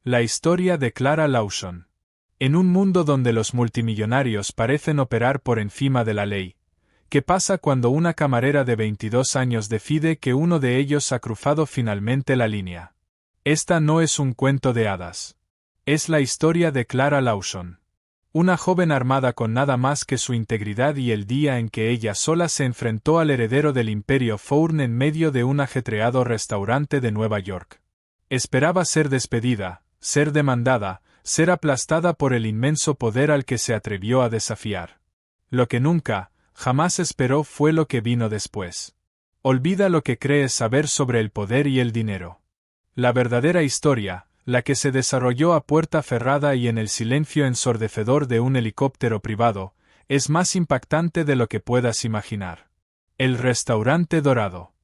La historia de Clara Lawson. En un mundo donde los multimillonarios parecen operar por encima de la ley, ¿qué pasa cuando una camarera de 22 años decide que uno de ellos ha cruzado finalmente la línea? Esta no es un cuento de hadas. Es la historia de Clara Lawson. Una joven armada con nada más que su integridad y el día en que ella sola se enfrentó al heredero del imperio Fourn en medio de un ajetreado restaurante de Nueva York. Esperaba ser despedida, ser demandada, ser aplastada por el inmenso poder al que se atrevió a desafiar. Lo que nunca, jamás esperó fue lo que vino después. Olvida lo que crees saber sobre el poder y el dinero. La verdadera historia, la que se desarrolló a puerta cerrada y en el silencio ensordecedor de un helicóptero privado, es más impactante de lo que puedas imaginar. El restaurante dorado.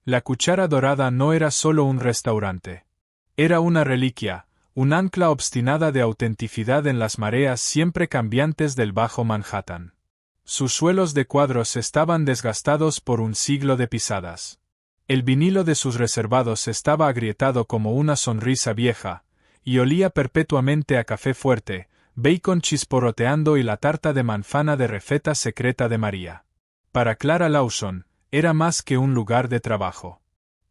La Cuchara Dorada no era solo un restaurante. Era una reliquia, un ancla obstinada de autenticidad en las mareas siempre cambiantes del Bajo Manhattan. Sus suelos de cuadros estaban desgastados por un siglo de pisadas. El vinilo de sus reservados estaba agrietado como una sonrisa vieja, y olía perpetuamente a café fuerte, bacon chisporroteando y la tarta de manzana de receta secreta de María. Para Clara Lawson, era más que un lugar de trabajo.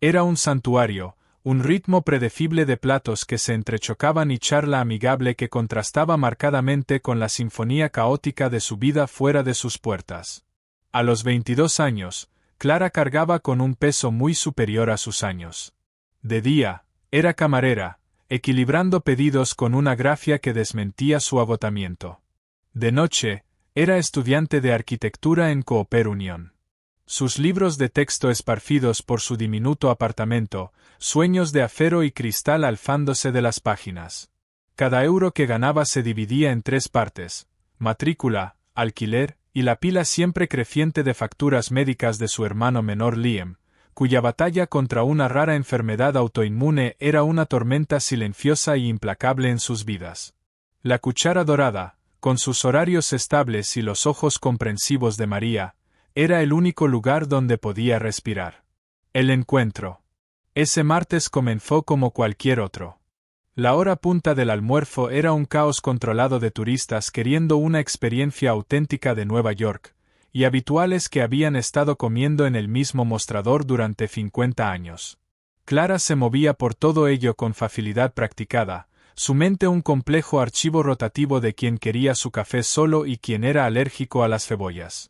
Era un santuario, un ritmo predecible de platos que se entrechocaban y charla amigable que contrastaba marcadamente con la sinfonía caótica de su vida fuera de sus puertas. A los 22 años, Clara cargaba con un peso muy superior a sus años. De día, era camarera, equilibrando pedidos con una gracia que desmentía su agotamiento. De noche, era estudiante de arquitectura en Cooper Union. Sus libros de texto esparcidos por su diminuto apartamento, sueños de acero y cristal alzándose de las páginas. Cada euro que ganaba se dividía en 3 partes: matrícula, alquiler, y la pila siempre creciente de facturas médicas de su hermano menor Liam, cuya batalla contra una rara enfermedad autoinmune era una tormenta silenciosa y implacable en sus vidas. La Cuchara Dorada, con sus horarios estables y los ojos comprensivos de María, era el único lugar donde podía respirar. El encuentro. Ese martes comenzó como cualquier otro. La hora punta del almuerzo era un caos controlado de turistas queriendo una experiencia auténtica de Nueva York, y habituales que habían estado comiendo en el mismo mostrador durante 50 años. Clara se movía por todo ello con facilidad practicada, su mente un complejo archivo rotativo de quien quería su café solo y quien era alérgico a las cebollas.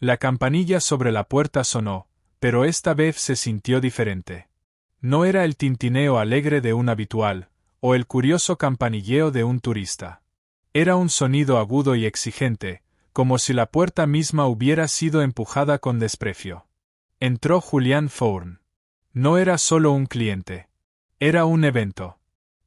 La campanilla sobre la puerta sonó, pero esta vez se sintió diferente. No era el tintineo alegre de un habitual, o el curioso campanilleo de un turista. Era un sonido agudo y exigente, como si la puerta misma hubiera sido empujada con desprecio. Entró Julian Fourn. No era solo un cliente. Era un evento.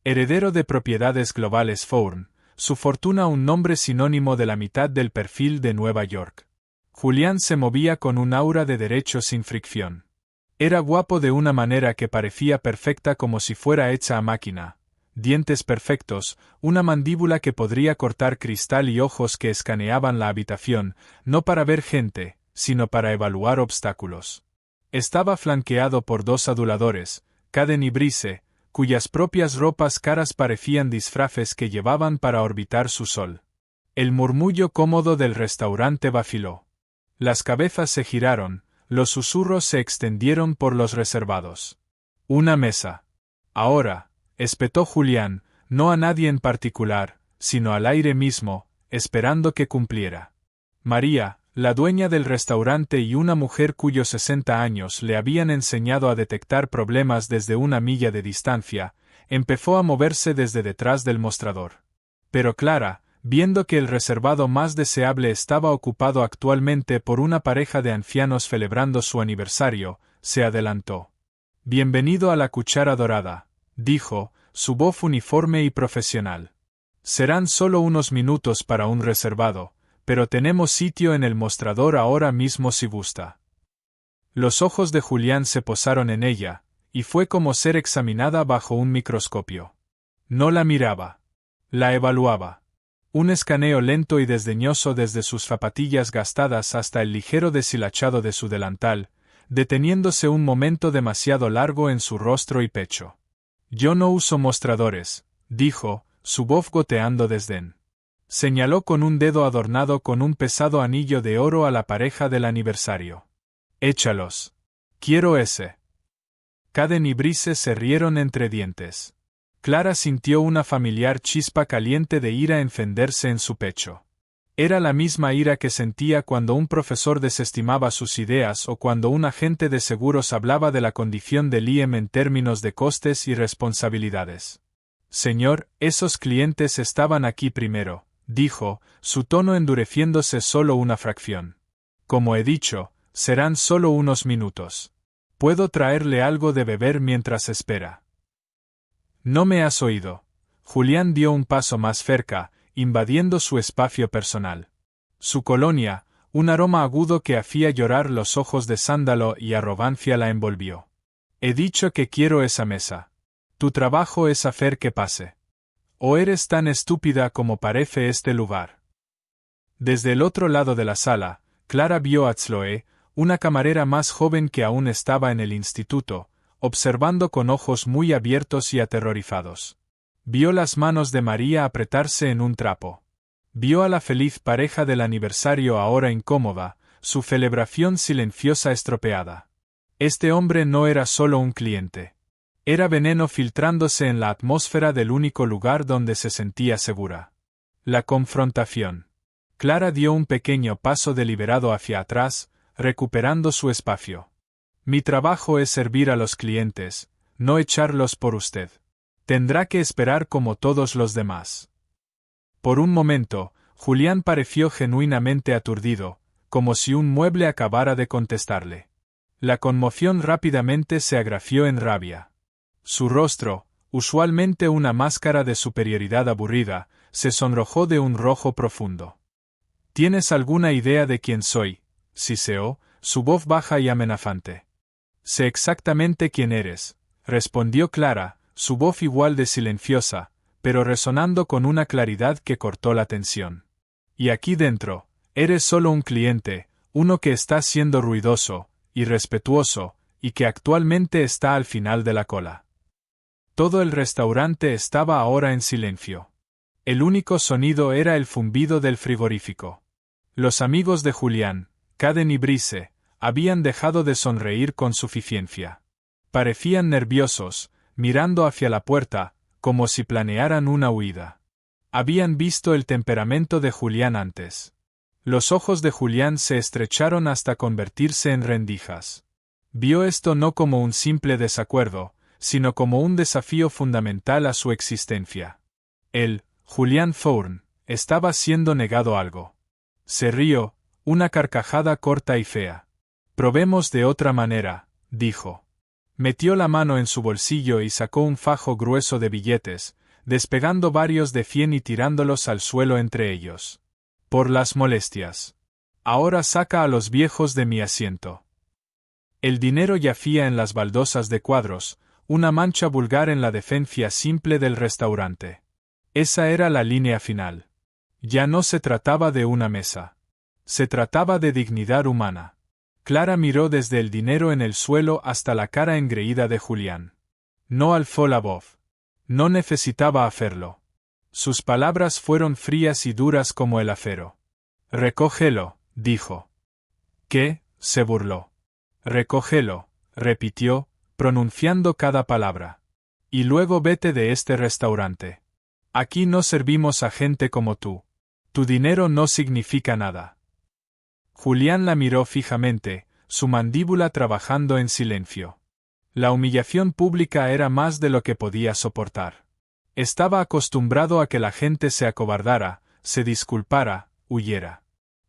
Heredero de propiedades globales Fourn, su fortuna un nombre sinónimo de la mitad del perfil de Nueva York. Julián se movía con un aura de derecho sin fricción. Era guapo de una manera que parecía perfecta como si fuera hecha a máquina. Dientes perfectos, una mandíbula que podría cortar cristal y ojos que escaneaban la habitación, no para ver gente, sino para evaluar obstáculos. Estaba flanqueado por 2 aduladores, Caden y Brice, cuyas propias ropas caras parecían disfraces que llevaban para orbitar su sol. El murmullo cómodo del restaurante vaciló. Las cabezas se giraron, los susurros se extendieron por los reservados. Una mesa. Ahora, espetó Julián, no a nadie en particular, sino al aire mismo, esperando que cumpliera. María, la dueña del restaurante y una mujer cuyos 60 años le habían enseñado a detectar problemas desde una milla de distancia, empezó a moverse desde detrás del mostrador. Pero Clara, viendo que el reservado más deseable estaba ocupado actualmente por una pareja de ancianos celebrando su aniversario, se adelantó. «Bienvenido a la Cuchara Dorada», dijo, su voz uniforme y profesional. «Serán solo unos minutos para un reservado, pero tenemos sitio en el mostrador ahora mismo si gusta». Los ojos de Julián se posaron en ella, y fue como ser examinada bajo un microscopio. No la miraba. La evaluaba. Un escaneo lento y desdeñoso desde sus zapatillas gastadas hasta el ligero deshilachado de su delantal, deteniéndose un momento demasiado largo en su rostro y pecho. «Yo no uso mostradores», dijo, su voz goteando desdén. Señaló con un dedo adornado con un pesado anillo de oro a la pareja del aniversario. Échalos. Quiero ese. Caden y Brice se rieron entre dientes. Clara sintió una familiar chispa caliente de ira encenderse en su pecho. Era la misma ira que sentía cuando un profesor desestimaba sus ideas o cuando un agente de seguros hablaba de la condición de Liam en términos de costes y responsabilidades. Señor, esos clientes estaban aquí primero, dijo, su tono endureciéndose solo una fracción. Como he dicho, serán solo unos minutos. Puedo traerle algo de beber mientras espera. No me has oído. Julián dio un paso más cerca, invadiendo su espacio personal. Su colonia, un aroma agudo que hacía llorar los ojos de sándalo y arrogancia la envolvió. He dicho que quiero esa mesa. Tu trabajo es hacer que pase. ¿O eres tan estúpida como parece este lugar? Desde el otro lado de la sala, Clara vio a Chloe, una camarera más joven que aún estaba en el instituto, observando con ojos muy abiertos y aterrorizados. Vio las manos de María apretarse en un trapo. Vio a la feliz pareja del aniversario ahora incómoda, su celebración silenciosa estropeada. Este hombre no era solo un cliente. Era veneno filtrándose en la atmósfera del único lugar donde se sentía segura. La confrontación. Clara dio un pequeño paso deliberado hacia atrás, recuperando su espacio. Mi trabajo es servir a los clientes, no echarlos por usted. Tendrá que esperar como todos los demás. Por un momento, Julián pareció genuinamente aturdido, como si un mueble acabara de contestarle. La conmoción rápidamente se agravió en rabia. Su rostro, usualmente una máscara de superioridad aburrida, se sonrojó de un rojo profundo. ¿Tienes alguna idea de quién soy? Siseó, su voz baja y amenazante. Sé exactamente quién eres, respondió Clara, su voz igual de silenciosa, pero resonando con una claridad que cortó la tensión. Y aquí dentro, eres solo un cliente, uno que está siendo ruidoso, irrespetuoso, y que actualmente está al final de la cola. Todo el restaurante estaba ahora en silencio. El único sonido era el zumbido del frigorífico. Los amigos de Julián, Caden y Brice, habían dejado de sonreír con suficiencia. Parecían nerviosos, mirando hacia la puerta, como si planearan una huida. Habían visto el temperamento de Julián antes. Los ojos de Julián se estrecharon hasta convertirse en rendijas. Vio esto no como un simple desacuerdo, sino como un desafío fundamental a su existencia. Él, Julián Thorne, estaba siendo negado algo. Se rió, una carcajada corta y fea. Probemos de otra manera, dijo. Metió la mano en su bolsillo y sacó un fajo grueso de billetes, despegando varios de 100 y tirándolos al suelo entre ellos. Por las molestias. Ahora saca a los viejos de mi asiento. El dinero yacía en las baldosas de cuadros, una mancha vulgar en la defensa simple del restaurante. Esa era la línea final. Ya no se trataba de una mesa. Se trataba de dignidad humana. Clara miró desde el dinero en el suelo hasta la cara engreída de Julián. No alzó la voz. No necesitaba hacerlo. Sus palabras fueron frías y duras como el acero. Recógelo, dijo. ¿Qué? Se burló. Recógelo, repitió, pronunciando cada palabra. Y luego vete de este restaurante. Aquí no servimos a gente como tú. Tu dinero no significa nada. Julián la miró fijamente, su mandíbula trabajando en silencio. La humillación pública era más de lo que podía soportar. Estaba acostumbrado a que la gente se acobardara, se disculpara, huyera.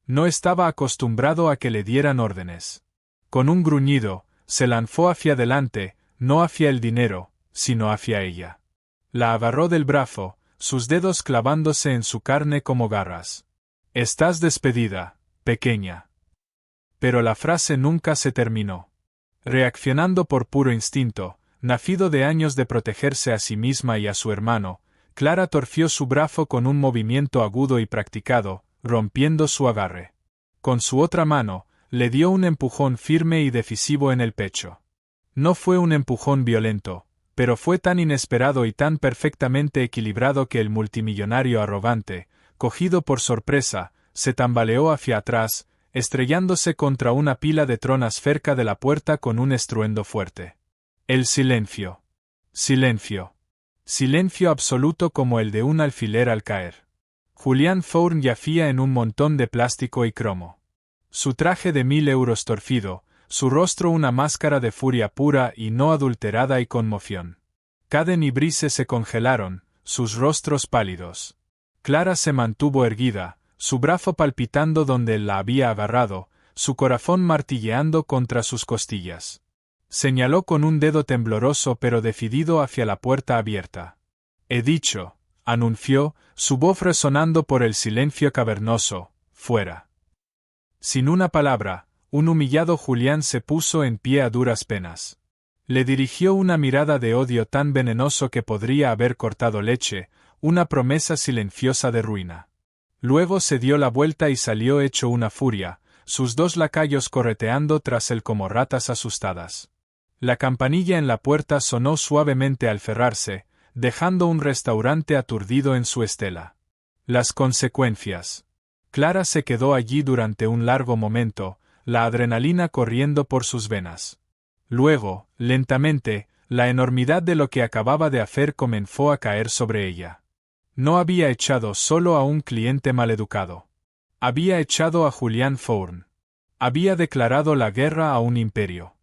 No estaba acostumbrado a que le dieran órdenes. Con un gruñido, se lanzó hacia adelante, no hacia el dinero, sino hacia ella. La agarró del brazo, sus dedos clavándose en su carne como garras. Estás despedida, pequeña. Pero la frase nunca se terminó. Reaccionando por puro instinto, nacido de años de protegerse a sí misma y a su hermano, Clara torció su brazo con un movimiento agudo y practicado, rompiendo su agarre. Con su otra mano, le dio un empujón firme y decisivo en el pecho. No fue un empujón violento, pero fue tan inesperado y tan perfectamente equilibrado que el multimillonario arrogante, cogido por sorpresa, se tambaleó hacia atrás, estrellándose contra una pila de tronas cerca de la puerta con un estruendo fuerte. El silencio. Silencio. Silencio absoluto como el de un alfiler al caer. Julián Thorne yacía en un montón de plástico y cromo. Su traje de 1000 euros torcido, su rostro una máscara de furia pura y no adulterada y conmoción. Caden y Brice se congelaron, sus rostros pálidos. Clara se mantuvo erguida, su brazo palpitando donde él la había agarrado, su corazón martilleando contra sus costillas. Señaló con un dedo tembloroso pero decidido hacia la puerta abierta. «He dicho», anunció, su voz resonando por el silencio cavernoso, «fuera». Sin una palabra, un humillado Julián se puso en pie a duras penas. Le dirigió una mirada de odio tan venenoso que podría haber cortado leche, una promesa silenciosa de ruina. Luego se dio la vuelta y salió hecho una furia, sus dos lacayos correteando tras él como ratas asustadas. La campanilla en la puerta sonó suavemente al cerrarse, dejando un restaurante aturdido en su estela. Las consecuencias. Clara se quedó allí durante un largo momento, la adrenalina corriendo por sus venas. Luego, lentamente, la enormidad de lo que acababa de hacer comenzó a caer sobre ella. No había echado solo a un cliente maleducado. Había echado a Julián Thorne. Había declarado la guerra a un imperio.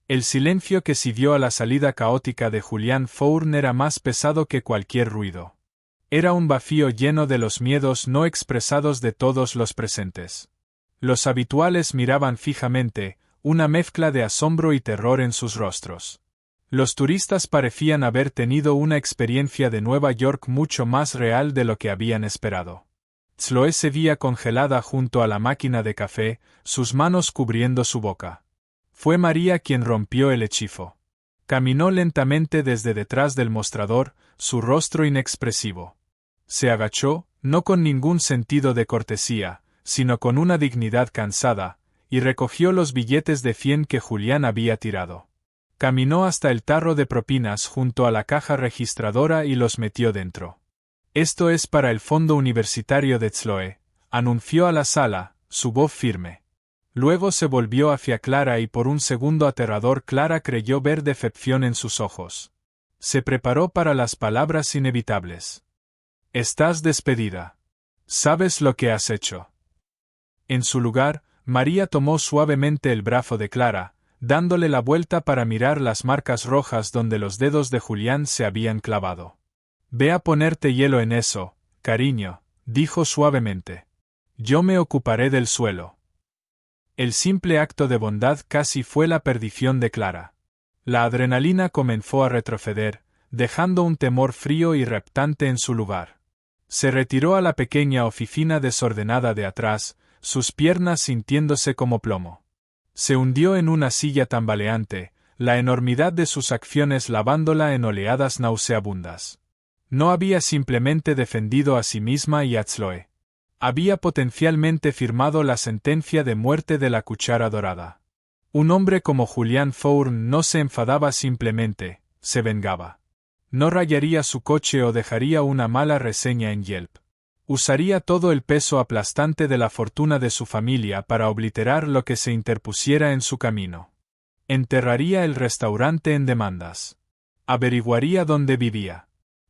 El silencio que siguió a la salida caótica de Julián Thorne era más pesado que cualquier ruido. Era un vacío lleno de los miedos no expresados de todos los presentes. Los habituales miraban fijamente, una mezcla de asombro y terror en sus rostros. Los turistas parecían haber tenido una experiencia de Nueva York mucho más real de lo que habían esperado. Chloe se veía congelada junto a la máquina de café, sus manos cubriendo su boca. Fue María quien rompió el hechizo. Caminó lentamente desde detrás del mostrador, su rostro inexpresivo. Se agachó, no con ningún sentido de cortesía, sino con una dignidad cansada, y recogió los billetes de 100 que Julián había tirado. Caminó hasta el tarro de propinas junto a la caja registradora y los metió dentro. «Esto es para el fondo universitario de Chloe», anunció a la sala, su voz firme. Luego se volvió hacia Clara y por un segundo aterrador Clara creyó ver decepción en sus ojos. Se preparó para las palabras inevitables. «Estás despedida. ¿Sabes lo que has hecho?». En su lugar, María tomó suavemente el brazo de Clara, dándole la vuelta para mirar las marcas rojas donde los dedos de Julián se habían clavado. «Ve a ponerte hielo en eso, cariño», dijo suavemente. «Yo me ocuparé del suelo». El simple acto de bondad casi fue la perdición de Clara. La adrenalina comenzó a retroceder, dejando un temor frío y reptante en su lugar. Se retiró a la pequeña oficina desordenada de atrás, sus piernas sintiéndose como plomo. Se hundió en una silla tambaleante, la enormidad de sus acciones lavándola en oleadas nauseabundas. No había simplemente defendido a sí misma y a Chloe. Había potencialmente firmado la sentencia de muerte de la cuchara dorada. Un hombre como Julián Thorne no se enfadaba simplemente, se vengaba. No rayaría su coche o dejaría una mala reseña en Yelp. Usaría todo el peso aplastante de la fortuna de su familia para obliterar lo que se interpusiera en su camino. Enterraría el restaurante en demandas. Averiguaría dónde vivía.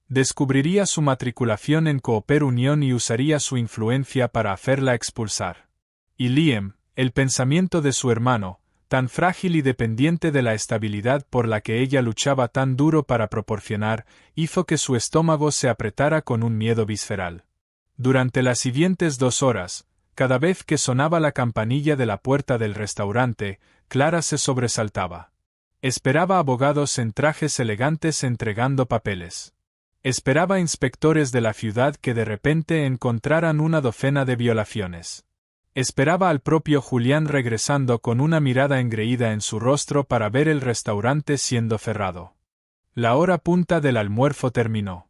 Descubriría su matriculación en Cooper Union y usaría su influencia para hacerla expulsar. Y Liam, el pensamiento de su hermano, tan frágil y dependiente de la estabilidad por la que ella luchaba tan duro para proporcionar, hizo que su estómago se apretara con un miedo visceral. Durante las siguientes 2 horas, cada vez que sonaba la campanilla de la puerta del restaurante, Clara se sobresaltaba. Esperaba abogados en trajes elegantes entregando papeles. Esperaba inspectores de la ciudad que de repente encontraran una docena de violaciones. Esperaba al propio Julián regresando con una mirada engreída en su rostro para ver el restaurante siendo cerrado. La hora punta del almuerzo terminó.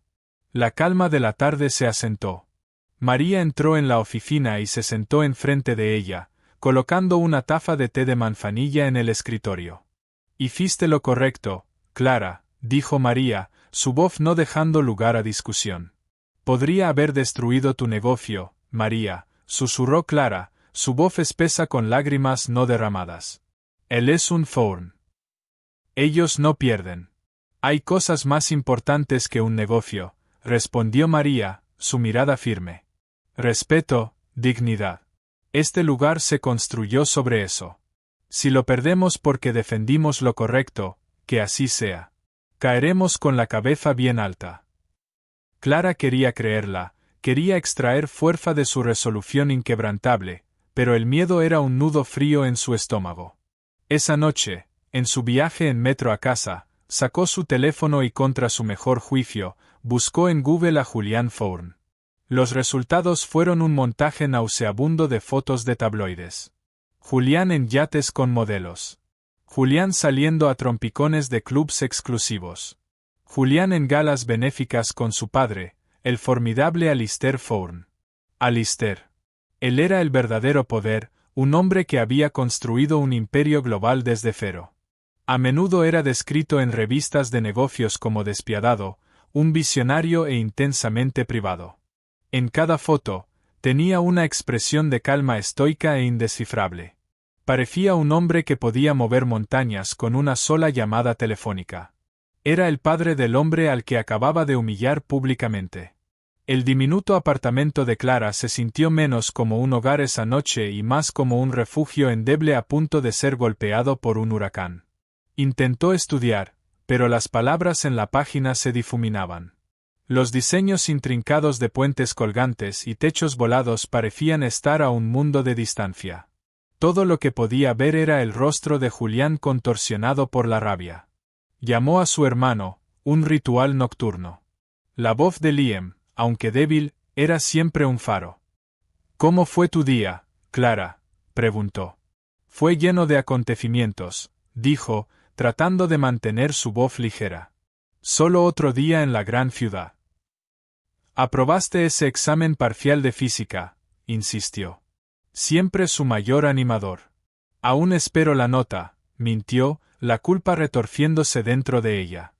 La calma de la tarde se asentó. María entró en la oficina y se sentó enfrente de ella, colocando una taza de té de manzanilla en el escritorio. «Hiciste lo correcto, Clara», dijo María, su voz no dejando lugar a discusión. Podría haber destruido tu negocio, María, susurró Clara, su voz espesa con lágrimas no derramadas. Él es un Thorne. Ellos no pierden. Hay cosas más importantes que un negocio, respondió María, su mirada firme. Respeto, dignidad. Este lugar se construyó sobre eso. Si lo perdemos porque defendimos lo correcto, que así sea. Caeremos con la cabeza bien alta. Clara quería creerla, quería extraer fuerza de su resolución inquebrantable, pero el miedo era un nudo frío en su estómago. Esa noche, en su viaje en metro a casa, sacó su teléfono y contra su mejor juicio, buscó en Google a Julian Thorne. Los resultados fueron un montaje nauseabundo de fotos de tabloides. Julian en yates con modelos. Julian saliendo a trompicones de clubs exclusivos. Julian en galas benéficas con su padre, el formidable Alistair Thorne. Alistair. Él era el verdadero poder, un hombre que había construido un imperio global desde cero. A menudo era descrito en revistas de negocios como despiadado, un visionario e intensamente privado. En cada foto, tenía una expresión de calma estoica e indescifrable. Parecía un hombre que podía mover montañas con una sola llamada telefónica. Era el padre del hombre al que acababa de humillar públicamente. El diminuto apartamento de Clara se sintió menos como un hogar esa noche y más como un refugio endeble a punto de ser golpeado por un huracán. Intentó estudiar, pero las palabras en la página se difuminaban. Los diseños intrincados de puentes colgantes y techos volados parecían estar a un mundo de distancia. Todo lo que podía ver era el rostro de Julian contorsionado por la rabia. Llamó a su hermano, un ritual nocturno. La voz de Liam, aunque débil, era siempre un faro. ¿Cómo fue tu día, Clara?, preguntó. Fue lleno de acontecimientos, dijo, tratando de mantener su voz ligera. Solo otro día en la gran ciudad. Aprobaste ese examen parcial de física, insistió. Siempre su mayor animador. Aún espero la nota, mintió, la culpa retorciéndose dentro de ella.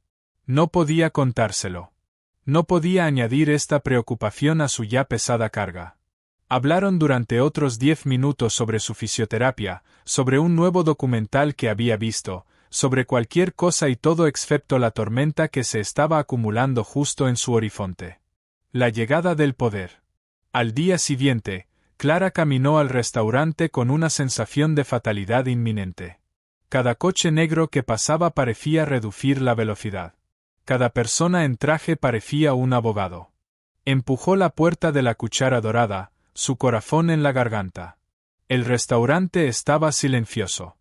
No podía contárselo. No podía añadir esta preocupación a su ya pesada carga. Hablaron durante otros 10 minutos sobre su fisioterapia, sobre un nuevo documental que había visto, sobre cualquier cosa y todo excepto la tormenta que se estaba acumulando justo en su horizonte. La llegada del poder. Al día siguiente, Clara caminó al restaurante con una sensación de fatalidad inminente. Cada coche negro que pasaba parecía reducir la velocidad. Cada persona en traje parecía un abogado. Empujó la puerta de la cuchara dorada, su corazón en la garganta. El restaurante estaba silencioso.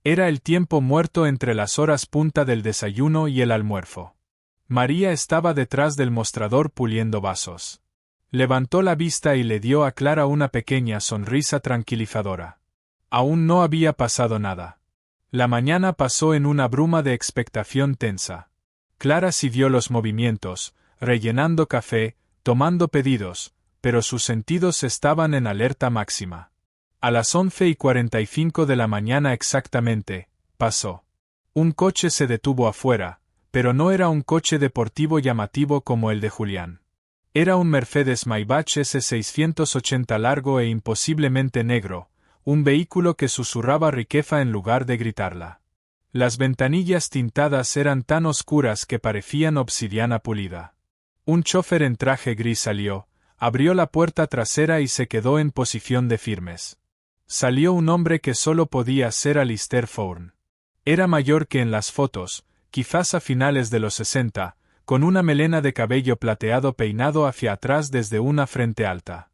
Era el tiempo muerto entre las horas punta del desayuno y el almuerzo. María estaba detrás del mostrador puliendo vasos. Levantó la vista y le dio a Clara una pequeña sonrisa tranquilizadora. Aún no había pasado nada. La mañana pasó en una bruma de expectación tensa. Clara siguió los movimientos, rellenando café, tomando pedidos, pero sus sentidos estaban en alerta máxima. A las 11:45 de la mañana exactamente, pasó. Un coche se detuvo afuera, pero no era un coche deportivo llamativo como el de Julián. Era un Mercedes Maybach S680 largo e imposiblemente negro, un vehículo que susurraba riqueza en lugar de gritarla. Las ventanillas tintadas eran tan oscuras que parecían obsidiana pulida. Un chofer en traje gris salió, abrió la puerta trasera y se quedó en posición de firmes. Salió un hombre que solo podía ser Alistair Thorne. Era mayor que en las fotos, quizás a finales de los 60, con una melena de cabello plateado peinado hacia atrás desde una frente alta.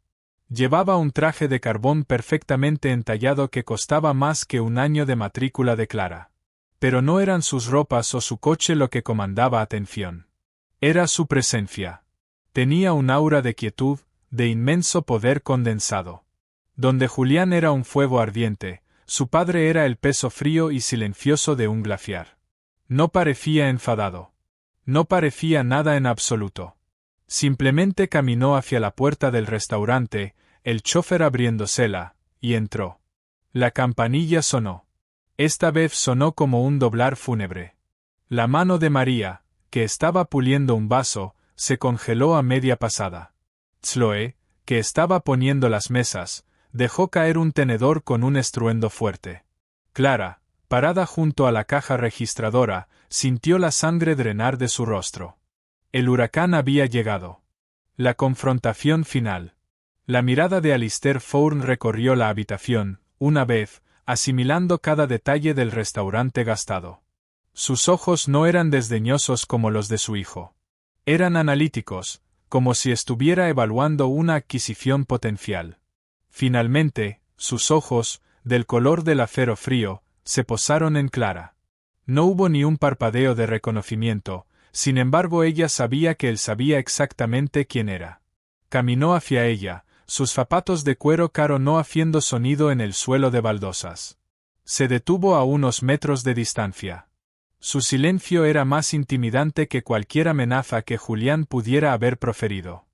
Llevaba un traje de carbón perfectamente entallado que costaba más que un año de matrícula de Clara. Pero no eran sus ropas o su coche lo que comandaba atención. Era su presencia. Tenía un aura de quietud, de inmenso poder condensado. Donde Julián era un fuego ardiente, su padre era el peso frío y silencioso de un glaciar. No parecía enfadado. No parecía nada en absoluto. Simplemente caminó hacia la puerta del restaurante, el chofer abriéndosela, y entró. La campanilla sonó. Esta vez sonó como un doblar fúnebre. La mano de María, que estaba puliendo un vaso, se congeló a media pasada. Chloe, que estaba poniendo las mesas, dejó caer un tenedor con un estruendo fuerte. Clara, parada junto a la caja registradora, sintió la sangre drenar de su rostro. El huracán había llegado. La confrontación final. La mirada de Alistair Fourn recorrió la habitación, una vez, asimilando cada detalle del restaurante gastado. Sus ojos no eran desdeñosos como los de su hijo. Eran analíticos, como si estuviera evaluando una adquisición potencial. Finalmente, sus ojos, del color del acero frío, se posaron en Clara. No hubo ni un parpadeo de reconocimiento, sin embargo ella sabía que él sabía exactamente quién era. Caminó hacia ella, sus zapatos de cuero caro no haciendo sonido en el suelo de baldosas. Se detuvo a unos metros de distancia. Su silencio era más intimidante que cualquier amenaza que Julián pudiera haber proferido.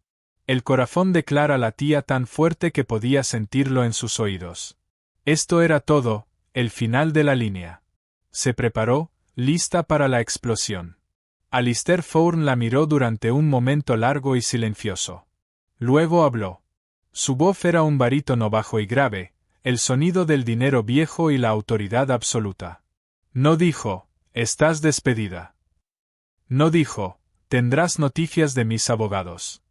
El corazón de Clara latía tan fuerte que podía sentirlo en sus oídos. Esto era todo, el final de la línea. Se preparó, lista para la explosión. Alistair Fourn la miró durante un momento largo y silencioso. Luego habló. Su voz era un barítono bajo y grave, el sonido del dinero viejo y la autoridad absoluta. No dijo, «Estás despedida». No dijo, «Tendrás noticias de mis abogados».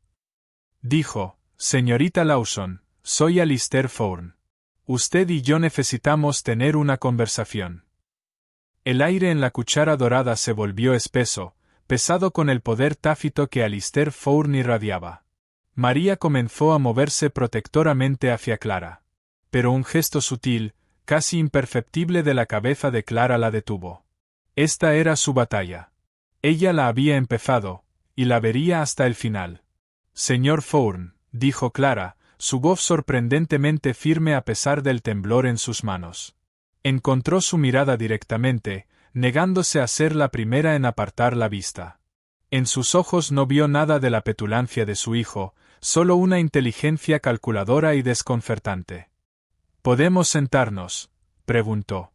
Dijo, «Señorita Lawson, soy Alistair Fourn. Usted y yo necesitamos tener una conversación». El aire en la cuchara dorada se volvió espeso, pesado con el poder tácito que Alistair Fourn irradiaba. María comenzó a moverse protectoramente hacia Clara. Pero un gesto sutil, casi imperceptible de la cabeza de Clara la detuvo. Esta era su batalla. Ella la había empezado, y la vería hasta el final. «Señor Fourn», dijo Clara, su voz sorprendentemente firme a pesar del temblor en sus manos. Encontró su mirada directamente, negándose a ser la primera en apartar la vista. En sus ojos no vio nada de la petulancia de su hijo, solo una inteligencia calculadora y desconcertante. «¿Podemos sentarnos?», preguntó.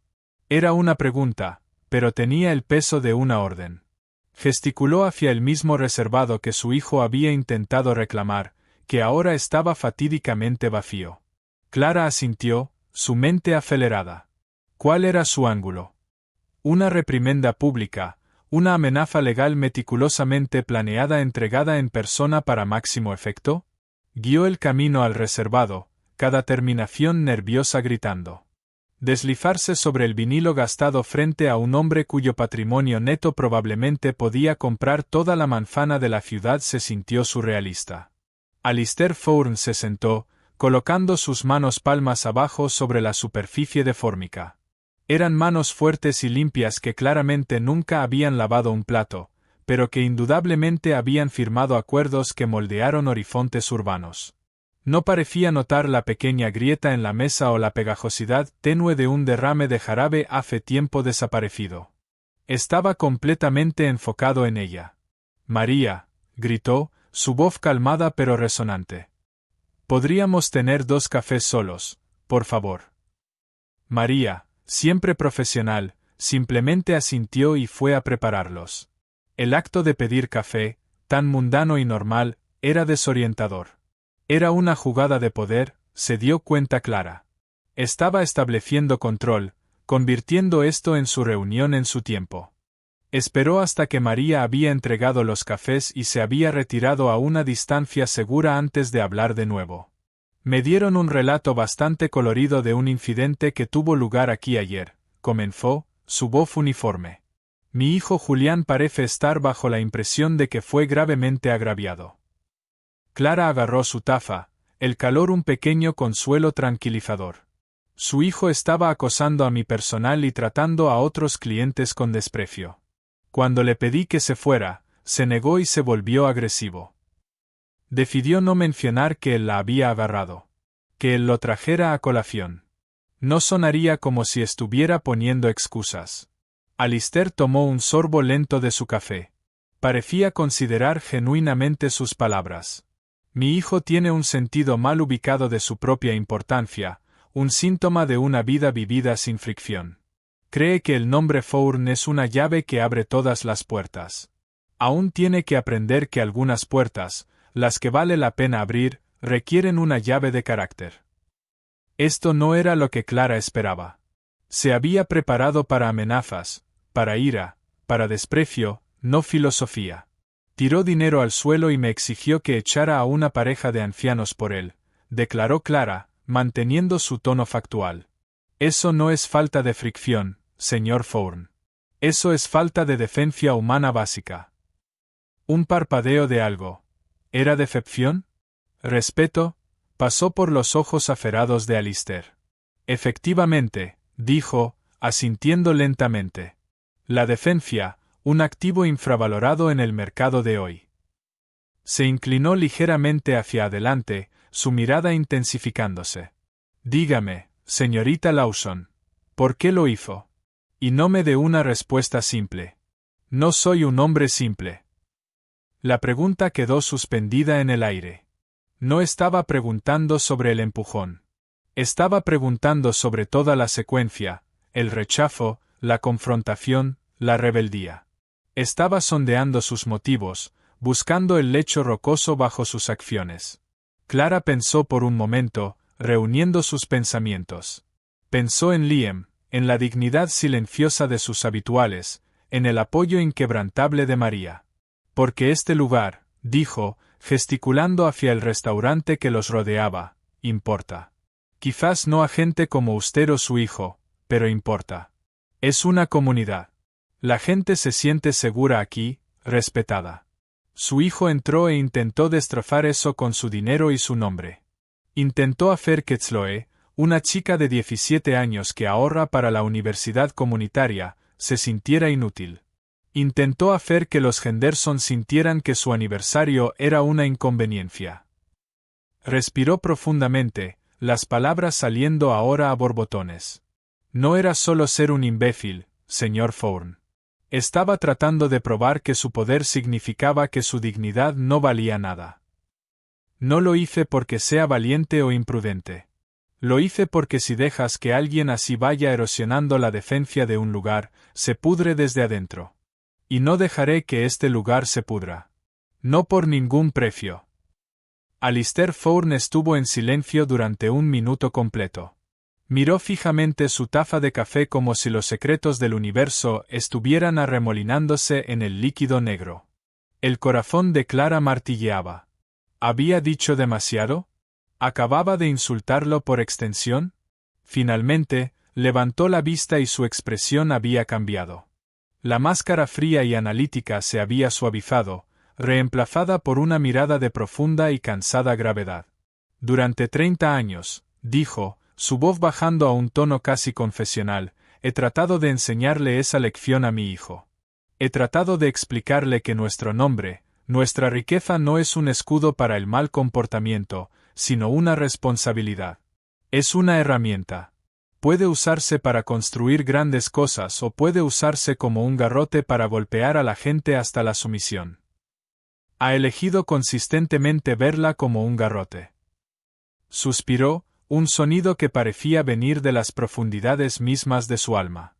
Era una pregunta, pero tenía el peso de una orden. Gesticuló hacia el mismo reservado que su hijo había intentado reclamar, que ahora estaba fatídicamente vacío. Clara asintió, su mente acelerada. ¿Cuál era su ángulo? Una reprimenda pública, una amenaza legal meticulosamente planeada entregada en persona para máximo efecto. Guió el camino al reservado, cada terminación nerviosa gritando. Deslizarse sobre el vinilo gastado frente a un hombre cuyo patrimonio neto probablemente podía comprar toda la manzana de la ciudad se sintió surrealista. Alistair Fourn se sentó, colocando sus manos palmas abajo sobre la superficie de fórmica. Eran manos fuertes y limpias que claramente nunca habían lavado un plato, pero que indudablemente habían firmado acuerdos que moldearon horizontes urbanos. No parecía notar la pequeña grieta en la mesa o la pegajosidad tenue de un derrame de jarabe hace tiempo desaparecido. Estaba completamente enfocado en ella. «María», gritó, su voz calmada pero resonante. «¿Podríamos tener 2 cafés solos, por favor?» María, siempre profesional, simplemente asintió y fue a prepararlos. El acto de pedir café, tan mundano y normal, era desorientador. Era una jugada de poder, se dio cuenta Clara. Estaba estableciendo control, convirtiendo esto en su reunión en su tiempo. Esperó hasta que María había entregado los cafés y se había retirado a una distancia segura antes de hablar de nuevo. «Me dieron un relato bastante colorido de un incidente que tuvo lugar aquí ayer», comenzó, su voz uniforme. «Mi hijo Julián parece estar bajo la impresión de que fue gravemente agraviado». Clara agarró su taza, el calor un pequeño consuelo tranquilizador. Su hijo estaba acosando a mi personal y tratando a otros clientes con desprecio. Cuando le pedí que se fuera, se negó y se volvió agresivo. Decidió no mencionar que él la había agarrado. Que él lo trajera a colación. No sonaría como si estuviera poniendo excusas. Alistair tomó un sorbo lento de su café. Parecía considerar genuinamente sus palabras. «Mi hijo tiene un sentido mal ubicado de su propia importancia, un síntoma de una vida vivida sin fricción. Cree que el nombre Fourn es una llave que abre todas las puertas. Aún tiene que aprender que algunas puertas, las que vale la pena abrir, requieren una llave de carácter. Esto no era lo que Clara esperaba. Se había preparado para amenazas, para ira, para desprecio, no filosofía. Tiró dinero al suelo y me exigió que echara a una pareja de ancianos por él, declaró Clara, manteniendo su tono factual. Eso no es falta de fricción, señor Thorne. Eso es falta de decencia humana básica. Un parpadeo de algo. ¿Era decepción? Respeto, pasó por los ojos aferados de Alistair. Efectivamente, dijo, asintiendo lentamente. La decencia, un activo infravalorado en el mercado de hoy. Se inclinó ligeramente hacia adelante, su mirada intensificándose. Dígame, señorita Lawson, ¿por qué lo hizo? Y no me dé una respuesta simple. No soy un hombre simple. La pregunta quedó suspendida en el aire. No estaba preguntando sobre el empujón. Estaba preguntando sobre toda la secuencia, el rechazo, la confrontación, la rebeldía. Estaba sondeando sus motivos, buscando el lecho rocoso bajo sus acciones. Clara pensó por un momento, reuniendo sus pensamientos. Pensó en Liam, en la dignidad silenciosa de sus habituales, en el apoyo inquebrantable de María. Porque este lugar, dijo, gesticulando hacia el restaurante que los rodeaba, importa. Quizás no a gente como usted o su hijo, pero importa. Es una comunidad. La gente se siente segura aquí, respetada. Su hijo entró e intentó destrozar eso con su dinero y su nombre. Intentó hacer que Chloe, una chica de 17 años que ahorra para la universidad comunitaria, se sintiera inútil. Intentó hacer que los Henderson sintieran que su aniversario era una inconveniencia. Respiró profundamente, las palabras saliendo ahora a borbotones. No era solo ser un imbécil, señor Thorne. Estaba tratando de probar que su poder significaba que su dignidad no valía nada. No lo hice porque sea valiente o imprudente. Lo hice porque si dejas que alguien así vaya erosionando la decencia de un lugar, se pudre desde adentro. Y no dejaré que este lugar se pudra. No por ningún precio. Alistair Thorne estuvo en silencio durante un minuto completo. Miró fijamente su taza de café como si los secretos del universo estuvieran arremolinándose en el líquido negro. El corazón de Clara martilleaba. ¿Había dicho demasiado? ¿Acababa de insultarlo por extensión? Finalmente, levantó la vista y su expresión había cambiado. La máscara fría y analítica se había suavizado, reemplazada por una mirada de profunda y cansada gravedad. Durante 30 años, dijo, su voz bajando a un tono casi confesional, he tratado de enseñarle esa lección a mi hijo. He tratado de explicarle que nuestro nombre, nuestra riqueza no es un escudo para el mal comportamiento, sino una responsabilidad. Es una herramienta. Puede usarse para construir grandes cosas o puede usarse como un garrote para golpear a la gente hasta la sumisión. Ha elegido consistentemente verla como un garrote. Suspiró, un sonido que parecía venir de las profundidades mismas de su alma.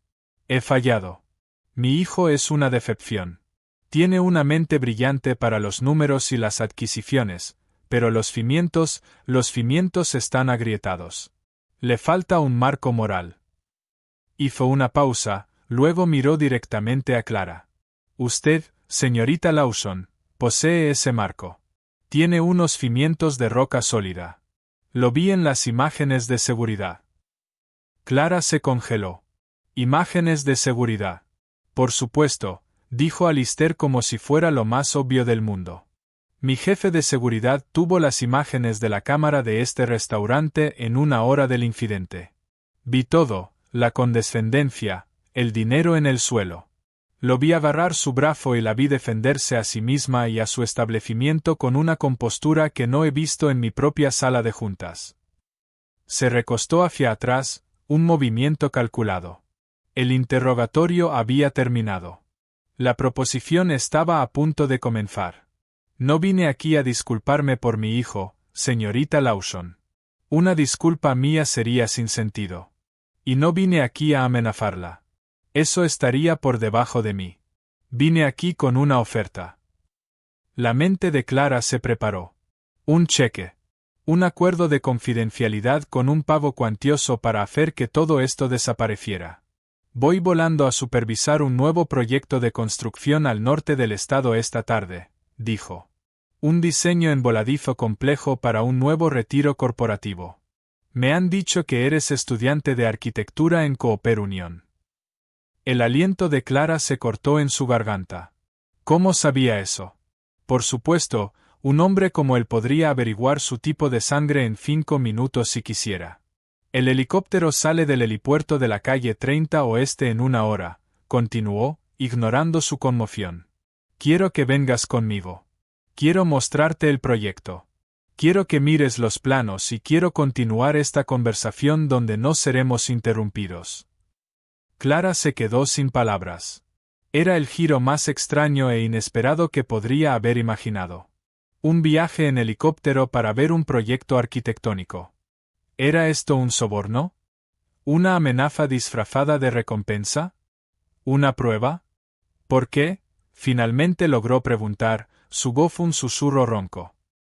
He fallado. Mi hijo es una decepción. Tiene una mente brillante para los números y las adquisiciones, pero los cimientos están agrietados. Le falta un marco moral. Hizo una pausa, luego miró directamente a Clara. Usted, señorita Lawson, posee ese marco. Tiene unos cimientos de roca sólida. Lo vi en las imágenes de seguridad. Clara se congeló. Imágenes de seguridad. Por supuesto, dijo Alistair como si fuera lo más obvio del mundo. Mi jefe de seguridad tuvo las imágenes de la cámara de este restaurante en una hora del incidente. Vi todo, la condescendencia, el dinero en el suelo. Lo vi agarrar su brazo y la vi defenderse a sí misma y a su establecimiento con una compostura que no he visto en mi propia sala de juntas. Se recostó hacia atrás, un movimiento calculado. El interrogatorio había terminado. La proposición estaba a punto de comenzar. No vine aquí a disculparme por mi hijo, señorita Lawson. Una disculpa mía sería sin sentido. Y no vine aquí a amenazarla. Eso estaría por debajo de mí. Vine aquí con una oferta. La mente de Clara se preparó. Un cheque. Un acuerdo de confidencialidad con un pago cuantioso para hacer que todo esto desapareciera. Voy volando a supervisar un nuevo proyecto de construcción al norte del estado esta tarde, dijo. Un diseño en voladizo complejo para un nuevo retiro corporativo. Me han dicho que eres estudiante de arquitectura en Cooper Union. El aliento de Clara se cortó en su garganta. ¿Cómo sabía eso? Por supuesto, un hombre como él podría averiguar su tipo de sangre en 5 minutos si quisiera. El helicóptero sale del helipuerto de la calle 30 Oeste en 1 hora, continuó, ignorando su conmoción. Quiero que vengas conmigo. Quiero mostrarte el proyecto. Quiero que mires los planos y quiero continuar esta conversación donde no seremos interrumpidos. Clara se quedó sin palabras. Era el giro más extraño e inesperado que podría haber imaginado. Un viaje en helicóptero para ver un proyecto arquitectónico. ¿Era esto un soborno? ¿Una amenaza disfrazada de recompensa? ¿Una prueba? ¿Por qué? Finalmente logró preguntar, su voz un susurro ronco.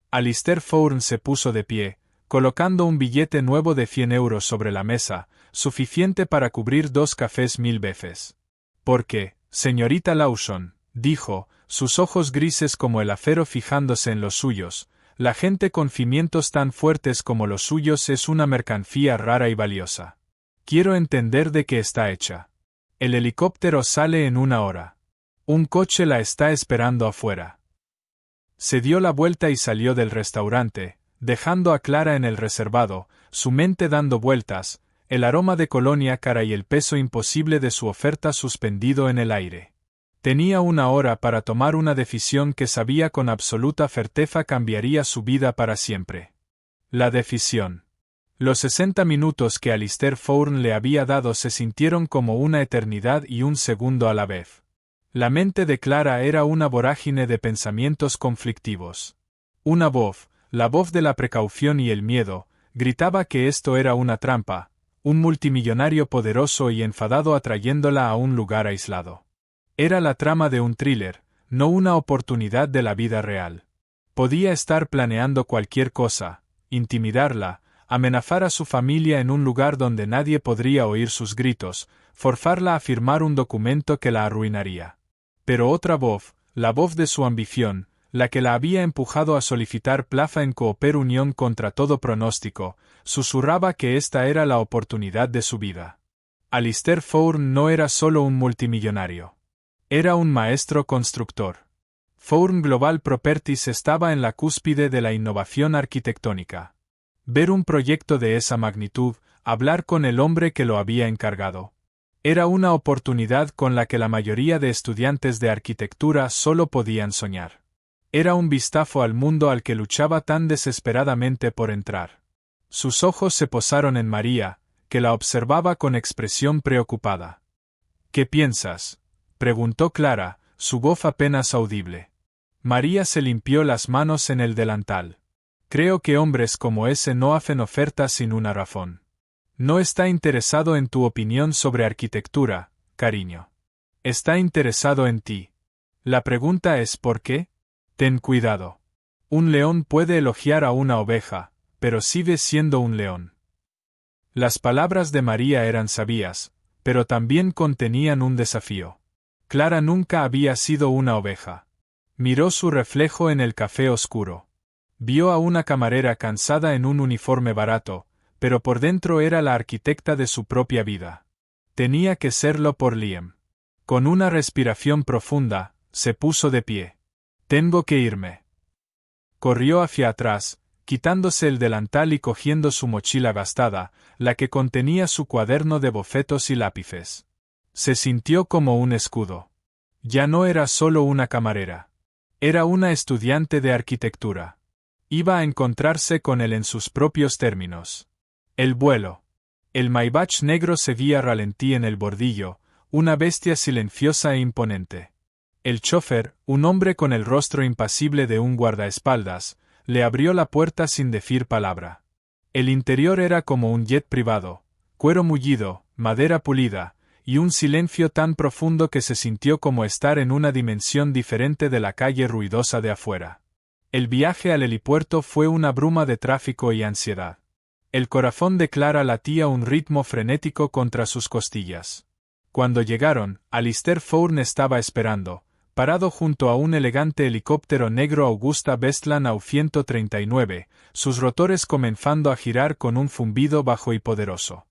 Alistair Foran se puso de pie, colocando un billete nuevo de 100 euros sobre la mesa, suficiente para cubrir 2 cafés 1000 veces. Porque, señorita Lawson, dijo, sus ojos grises como el acero fijándose en los suyos, la gente con cimientos tan fuertes como los suyos es una mercancía rara y valiosa. Quiero entender de qué está hecha. El helicóptero sale en 1 hora. Un coche la está esperando afuera. Se dio la vuelta y salió del restaurante, dejando a Clara en el reservado, su mente dando vueltas, el aroma de colonia cara y el peso imposible de su oferta suspendido en el aire. Tenía 1 hora para tomar una decisión que sabía con absoluta certeza cambiaría su vida para siempre. La decisión. Los 60 minutos que Alistair Foran le había dado se sintieron como una eternidad y un segundo a la vez. La mente de Clara era una vorágine de pensamientos conflictivos. Una voz, la voz de la precaución y el miedo, gritaba que esto era una trampa, un multimillonario poderoso y enfadado atrayéndola a un lugar aislado. Era la trama de un thriller, no una oportunidad de la vida real. Podía estar planeando cualquier cosa, intimidarla, amenazar a su familia en un lugar donde nadie podría oír sus gritos, forzarla a firmar un documento que la arruinaría. Pero otra voz, la voz de su ambición, la que la había empujado a solicitar plaza en Cooper Union contra todo pronóstico, susurraba que esta era la oportunidad de su vida. Alistair Foran no era solo un multimillonario. Era un maestro constructor. Foran Global Properties estaba en la cúspide de la innovación arquitectónica. Ver un proyecto de esa magnitud, hablar con el hombre que lo había encargado. Era una oportunidad con la que la mayoría de estudiantes de arquitectura solo podían soñar. Era un vistazo al mundo al que luchaba tan desesperadamente por entrar. Sus ojos se posaron en María, que la observaba con expresión preocupada. ¿Qué piensas?, preguntó Clara, su voz apenas audible. María se limpió las manos en el delantal. Creo que hombres como ese no hacen ofertas sin una razón. No está interesado en tu opinión sobre arquitectura, cariño. Está interesado en ti. La pregunta es ¿por qué? Ten cuidado. Un león puede elogiar a una oveja, pero sigue siendo un león. Las palabras de María eran sabias, pero también contenían un desafío. Clara nunca había sido una oveja. Miró su reflejo en el café oscuro. Vio a una camarera cansada en un uniforme barato, pero por dentro era la arquitecta de su propia vida. Tenía que serlo por Liam. Con una respiración profunda, se puso de pie. Tengo que irme. Corrió hacia atrás, quitándose el delantal y cogiendo su mochila gastada, la que contenía su cuaderno de bocetos y lápices. Se sintió como un escudo. Ya no era solo una camarera. Era una estudiante de arquitectura. Iba a encontrarse con él en sus propios términos. El vuelo. El Maybach negro seguía a ralentí en el bordillo, una bestia silenciosa e imponente. El chófer, un hombre con el rostro impasible de un guardaespaldas, le abrió la puerta sin decir palabra. El interior era como un jet privado, cuero mullido, madera pulida, y un silencio tan profundo que se sintió como estar en una dimensión diferente de la calle ruidosa de afuera. El viaje al helipuerto fue una bruma de tráfico y ansiedad. El corazón de Clara latía a un ritmo frenético contra sus costillas. Cuando llegaron, Alistair Fourne estaba esperando, parado junto a un elegante helicóptero negro Augusta Westland AW139, sus rotores comenzando a girar con un zumbido bajo y poderoso.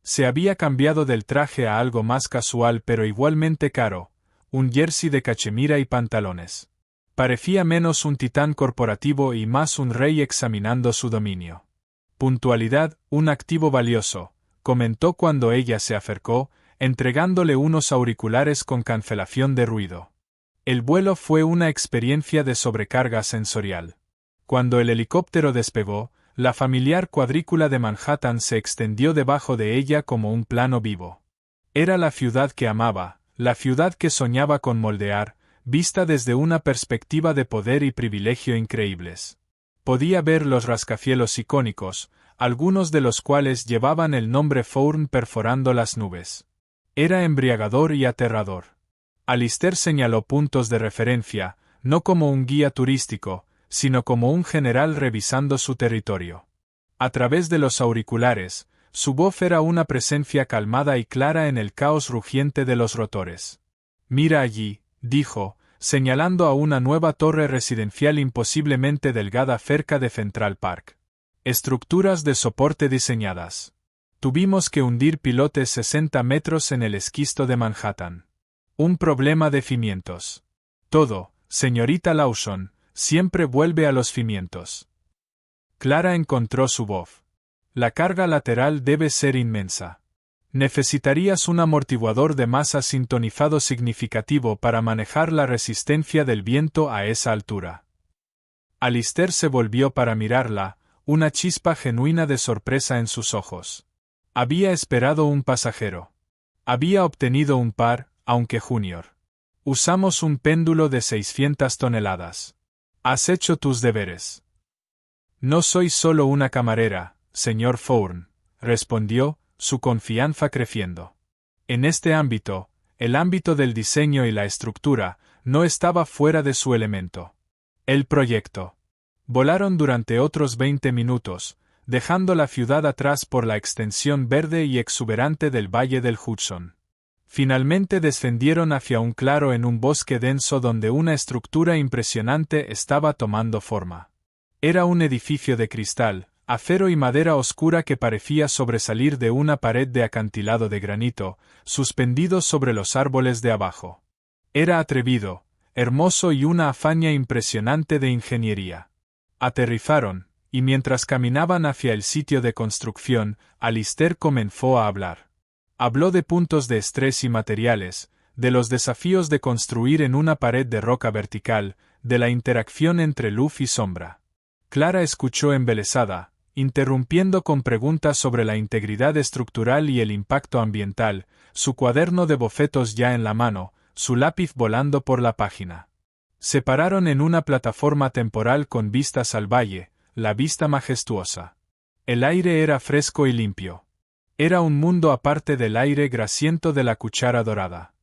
Se había cambiado del traje a algo más casual pero igualmente caro, un jersey de cachemira y pantalones. Parecía menos un titán corporativo y más un rey examinando su dominio. Puntualidad, un activo valioso, comentó cuando ella se acercó, entregándole unos auriculares con cancelación de ruido. El vuelo fue una experiencia de sobrecarga sensorial. Cuando el helicóptero despegó, la familiar cuadrícula de Manhattan se extendió debajo de ella como un plano vivo. Era la ciudad que amaba, la ciudad que soñaba con moldear, vista desde una perspectiva de poder y privilegio increíbles. Podía ver los rascacielos icónicos, algunos de los cuales llevaban el nombre Fourne perforando las nubes. Era embriagador y aterrador. Alistair señaló puntos de referencia, no como un guía turístico, sino como un general revisando su territorio. A través de los auriculares, su voz era una presencia calmada y clara en el caos rugiente de los rotores. «Mira allí», dijo, señalando a una nueva torre residencial imposiblemente delgada cerca de Central Park. Estructuras de soporte diseñadas. Tuvimos que hundir pilotes 60 metros en el esquisto de Manhattan. Un problema de cimientos. Todo, señorita Lawson, siempre vuelve a los cimientos. Clara encontró su voz. La carga lateral debe ser inmensa. Necesitarías un amortiguador de masa sintonizado significativo para manejar la resistencia del viento a esa altura. Alistair se volvió para mirarla, una chispa genuina de sorpresa en sus ojos. Había esperado un pasajero. Había obtenido un par, aunque junior. Usamos un péndulo de 600 toneladas. Has hecho tus deberes. No soy solo una camarera, señor Fourne, respondió, su confianza creciendo. En este ámbito, el ámbito del diseño y la estructura, no estaba fuera de su elemento. El proyecto. Volaron durante otros 20 minutos, dejando la ciudad atrás por la extensión verde y exuberante del valle del Hudson. Finalmente descendieron hacia un claro en un bosque denso donde una estructura impresionante estaba tomando forma. Era un edificio de cristal, acero y madera oscura que parecía sobresalir de una pared de acantilado de granito, suspendido sobre los árboles de abajo. Era atrevido, hermoso y una hazaña impresionante de ingeniería. Aterrizaron, y mientras caminaban hacia el sitio de construcción, Alistair comenzó a hablar. Habló de puntos de estrés y materiales, de los desafíos de construir en una pared de roca vertical, de la interacción entre luz y sombra. Clara escuchó embelesada, interrumpiendo con preguntas sobre la integridad estructural y el impacto ambiental, su cuaderno de bocetos ya en la mano, su lápiz volando por la página. Se pararon en una plataforma temporal con vistas al valle, la vista majestuosa. El aire era fresco y limpio. Era un mundo aparte del aire grasiento de la cuchara dorada.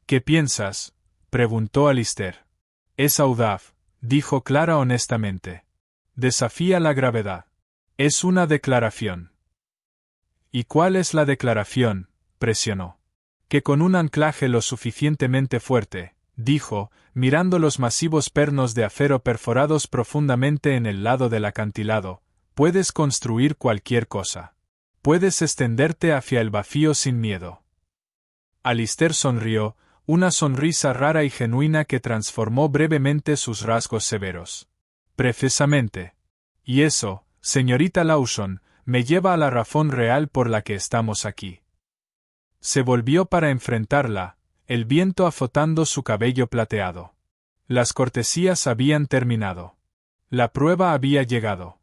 ¿Qué piensas?, preguntó Alistair. Es audaz, dijo Clara honestamente. Desafía la gravedad. Es una declaración. ¿Y cuál es la declaración?, presionó. Que con un anclaje lo suficientemente fuerte, dijo, mirando los masivos pernos de acero perforados profundamente en el lado del acantilado, puedes construir cualquier cosa. Puedes extenderte hacia el vacío sin miedo. Alistair sonrió, una sonrisa rara y genuina que transformó brevemente sus rasgos severos. Precisamente. Y eso, señorita Lawson, me lleva a la razón real por la que estamos aquí. Se volvió para enfrentarla, el viento azotando su cabello plateado. Las cortesías habían terminado. La prueba había llegado.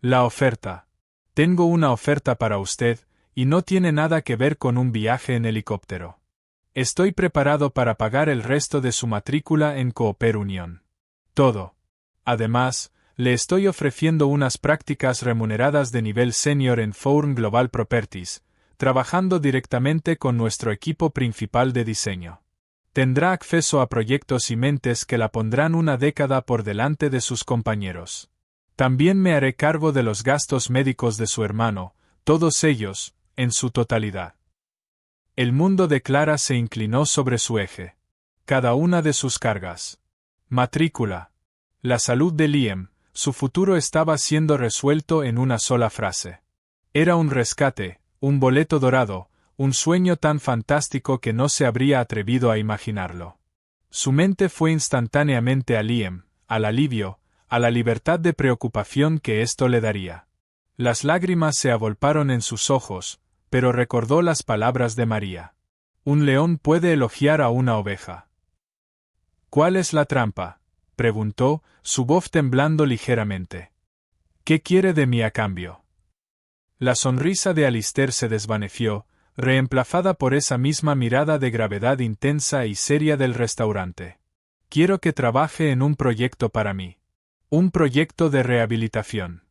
La oferta. Tengo una oferta para usted, y no tiene nada que ver con un viaje en helicóptero. Estoy preparado para pagar el resto de su matrícula en Cooper Union. Todo. Además, le estoy ofreciendo unas prácticas remuneradas de nivel senior en Fourne Global Properties, trabajando directamente con nuestro equipo principal de diseño. Tendrá acceso a proyectos y mentes que la pondrán una década por delante de sus compañeros. También me haré cargo de los gastos médicos de su hermano, todos ellos, en su totalidad. El mundo de Clara se inclinó sobre su eje. Cada una de sus cargas. Matrícula. La salud de Liam, su futuro estaba siendo resuelto en una sola frase. Era un rescate, un boleto dorado, un sueño tan fantástico que no se habría atrevido a imaginarlo. Su mente fue instantáneamente a Liam, al alivio, a la libertad de preocupación que esto le daría. Las lágrimas se agolparon en sus ojos, pero recordó las palabras de María. Un león puede elogiar a una oveja. ¿Cuál es la trampa?, preguntó, su voz temblando ligeramente. ¿Qué quiere de mí a cambio? La sonrisa de Alistair se desvaneció, reemplazada por esa misma mirada de gravedad intensa y seria del restaurante. Quiero que trabaje en un proyecto para mí. Un proyecto de rehabilitación.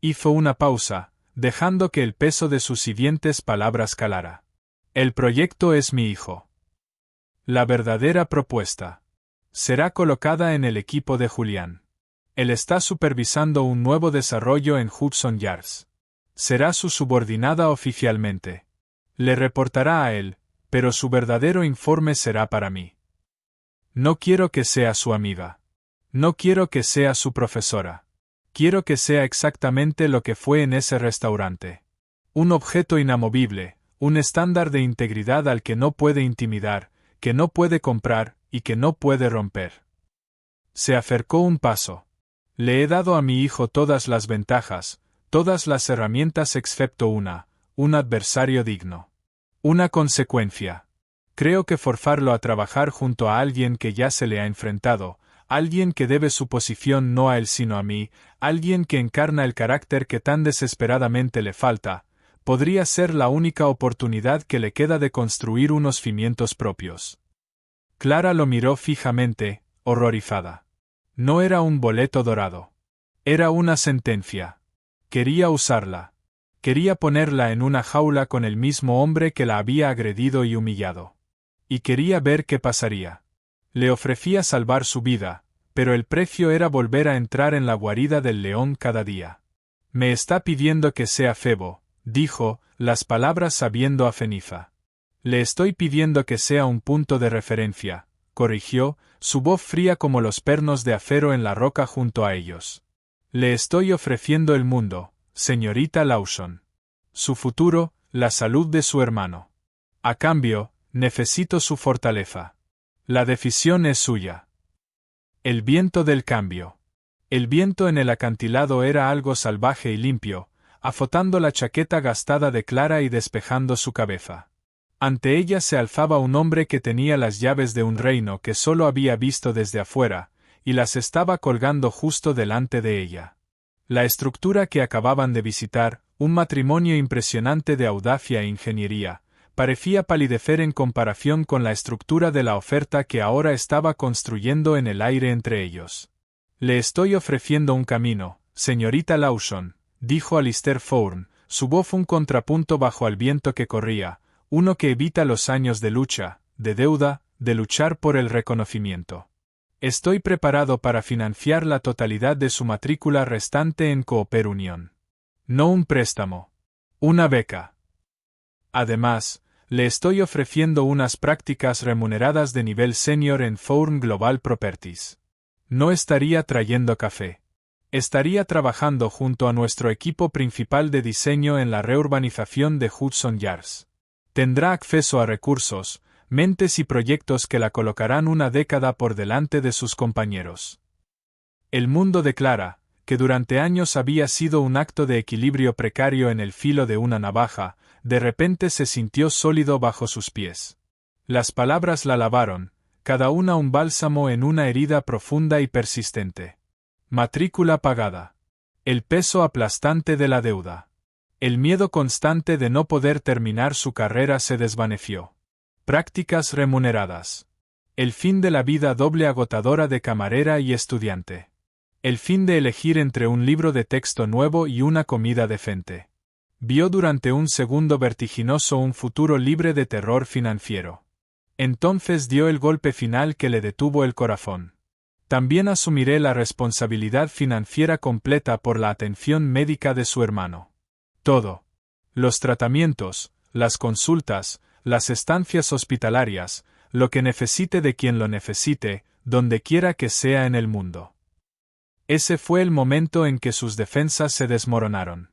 Hizo una pausa, dejando que el peso de sus siguientes palabras calara. El proyecto es mi hijo. La verdadera propuesta. Será colocada en el equipo de Julián. Él está supervisando un nuevo desarrollo en Hudson Yards. Será su subordinada oficialmente. Le reportará a él, pero su verdadero informe será para mí. No quiero que sea su amiga. No quiero que sea su profesora. Quiero que sea exactamente lo que fue en ese restaurante. Un objeto inamovible, un estándar de integridad al que no puede intimidar, que no puede comprar y que no puede romper. Se acercó un paso. Le he dado a mi hijo todas las ventajas, todas las herramientas excepto un adversario digno. Una consecuencia. Creo que forzarlo a trabajar junto a alguien que ya se le ha enfrentado, alguien que debe su posición no a él sino a mí, alguien que encarna el carácter que tan desesperadamente le falta, podría ser la única oportunidad que le queda de construir unos cimientos propios. Clara lo miró fijamente, horrorizada. No era un boleto dorado. Era una sentencia. Quería usarla. Quería ponerla en una jaula con el mismo hombre que la había agredido y humillado. Y quería ver qué pasaría. Le ofrecía salvar su vida, pero el precio era volver a entrar en la guarida del león cada día. Me está pidiendo que sea Febo, dijo, las palabras sabiendo a ceniza. Le estoy pidiendo que sea un punto de referencia, corrigió, su voz fría como los pernos de acero en la roca junto a ellos. Le estoy ofreciendo el mundo, señorita Lawson. Su futuro, la salud de su hermano. A cambio, necesito su fortaleza. La decisión es suya. El viento del cambio. El viento en el acantilado era algo salvaje y limpio, azotando la chaqueta gastada de Clara y despejando su cabeza. Ante ella se alzaba un hombre que tenía las llaves de un reino que solo había visto desde afuera, y las estaba colgando justo delante de ella. La estructura que acababan de visitar, un matrimonio impresionante de audacia e ingeniería, parecía palidecer en comparación con la estructura de la oferta que ahora estaba construyendo en el aire entre ellos. Le estoy ofreciendo un camino, señorita Lawson, dijo Alistair Thorne, su voz un contrapunto bajo el viento que corría, uno que evita los años de lucha, de deuda, de luchar por el reconocimiento. Estoy preparado para financiar la totalidad de su matrícula restante en Cooper Union. No un préstamo. Una beca. Además, le estoy ofreciendo unas prácticas remuneradas de nivel senior en Thorne Global Properties. No estaría trayendo café. Estaría trabajando junto a nuestro equipo principal de diseño en la reurbanización de Hudson Yards. Tendrá acceso a recursos, mentes y proyectos que la colocarán una década por delante de sus compañeros. El mundo de Clara, que durante años había sido un acto de equilibrio precario en el filo de una navaja, de repente se sintió sólido bajo sus pies. Las palabras la lavaron, cada una un bálsamo en una herida profunda y persistente. Matrícula pagada. El peso aplastante de la deuda. El miedo constante de no poder terminar su carrera se desvaneció. Prácticas remuneradas. El fin de la vida doble agotadora de camarera y estudiante. El fin de elegir entre un libro de texto nuevo y una comida decente. Vio durante un segundo vertiginoso un futuro libre de terror financiero. Entonces dio el golpe final que le detuvo el corazón. También asumiré la responsabilidad financiera completa por la atención médica de su hermano. Todo. Los tratamientos, las consultas, las estancias hospitalarias, lo que necesite de quien lo necesite, donde quiera que sea en el mundo. Ese fue el momento en que sus defensas se desmoronaron.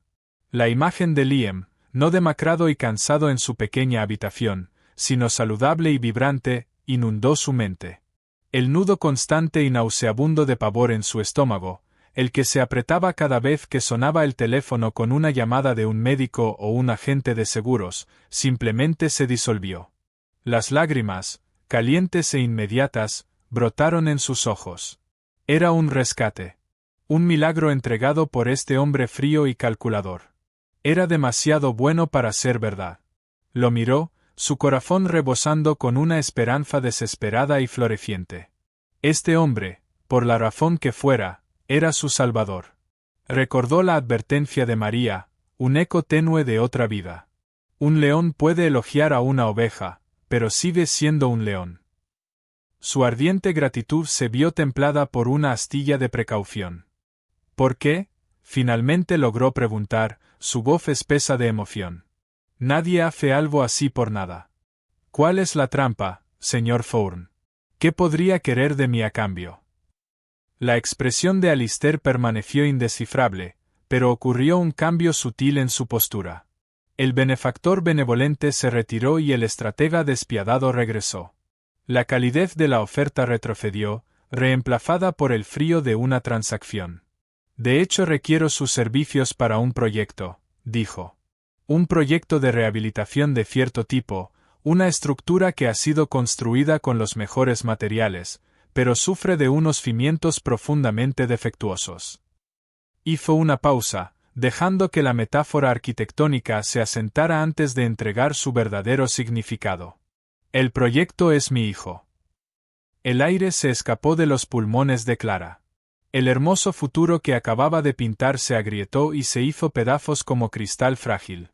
La imagen de Liam, no demacrado y cansado en su pequeña habitación, sino saludable y vibrante, inundó su mente. El nudo constante y nauseabundo de pavor en su estómago, el que se apretaba cada vez que sonaba el teléfono con una llamada de un médico o un agente de seguros, simplemente se disolvió. Las lágrimas, calientes e inmediatas, brotaron en sus ojos. Era un rescate. Un milagro entregado por este hombre frío y calculador. Era demasiado bueno para ser verdad. Lo miró, su corazón rebosando con una esperanza desesperada y floreciente. Este hombre, por la razón que fuera, era su salvador. Recordó la advertencia de María, un eco tenue de otra vida. Un león puede elogiar a una oveja, pero sigue siendo un león. Su ardiente gratitud se vio templada por una astilla de precaución. ¿Por qué? Finalmente logró preguntar, su voz espesa de emoción. Nadie hace algo así por nada. ¿Cuál es la trampa, señor Thorne? ¿Qué podría querer de mí a cambio? La expresión de Alistair permaneció indescifrable, pero ocurrió un cambio sutil en su postura. El benefactor benevolente se retiró y el estratega despiadado regresó. La calidez de la oferta retrocedió, reemplazada por el frío de una transacción. De hecho, requiero sus servicios para un proyecto, dijo. Un proyecto de rehabilitación de cierto tipo, una estructura que ha sido construida con los mejores materiales, pero sufre de unos cimientos profundamente defectuosos. Hizo una pausa, dejando que la metáfora arquitectónica se asentara antes de entregar su verdadero significado. El proyecto es mi hijo. El aire se escapó de los pulmones de Clara. El hermoso futuro que acababa de pintar se agrietó y se hizo pedazos como cristal frágil.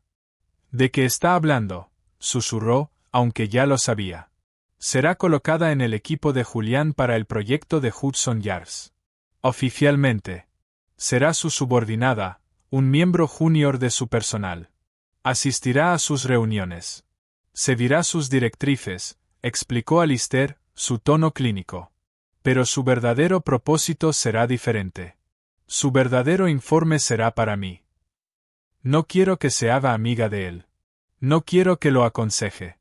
¿De qué está hablando?, susurró, aunque ya lo sabía. Será colocada en el equipo de Julián para el proyecto de Hudson Yards. Oficialmente. Será su subordinada, un miembro junior de su personal. Asistirá a sus reuniones. Seguirá sus directrices, explicó Alistair, su tono clínico. Pero su verdadero propósito será diferente. Su verdadero informe será para mí. No quiero que se haga amiga de él. No quiero que lo aconseje.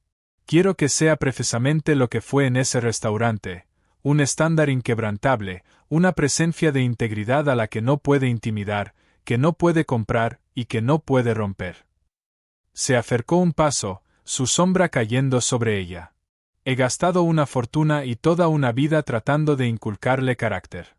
Quiero que sea precisamente lo que fue en ese restaurante, un estándar inquebrantable, una presencia de integridad a la que no puede intimidar, que no puede comprar y que no puede romper. Se acercó un paso, su sombra cayendo sobre ella. He gastado una fortuna y toda una vida tratando de inculcarle carácter.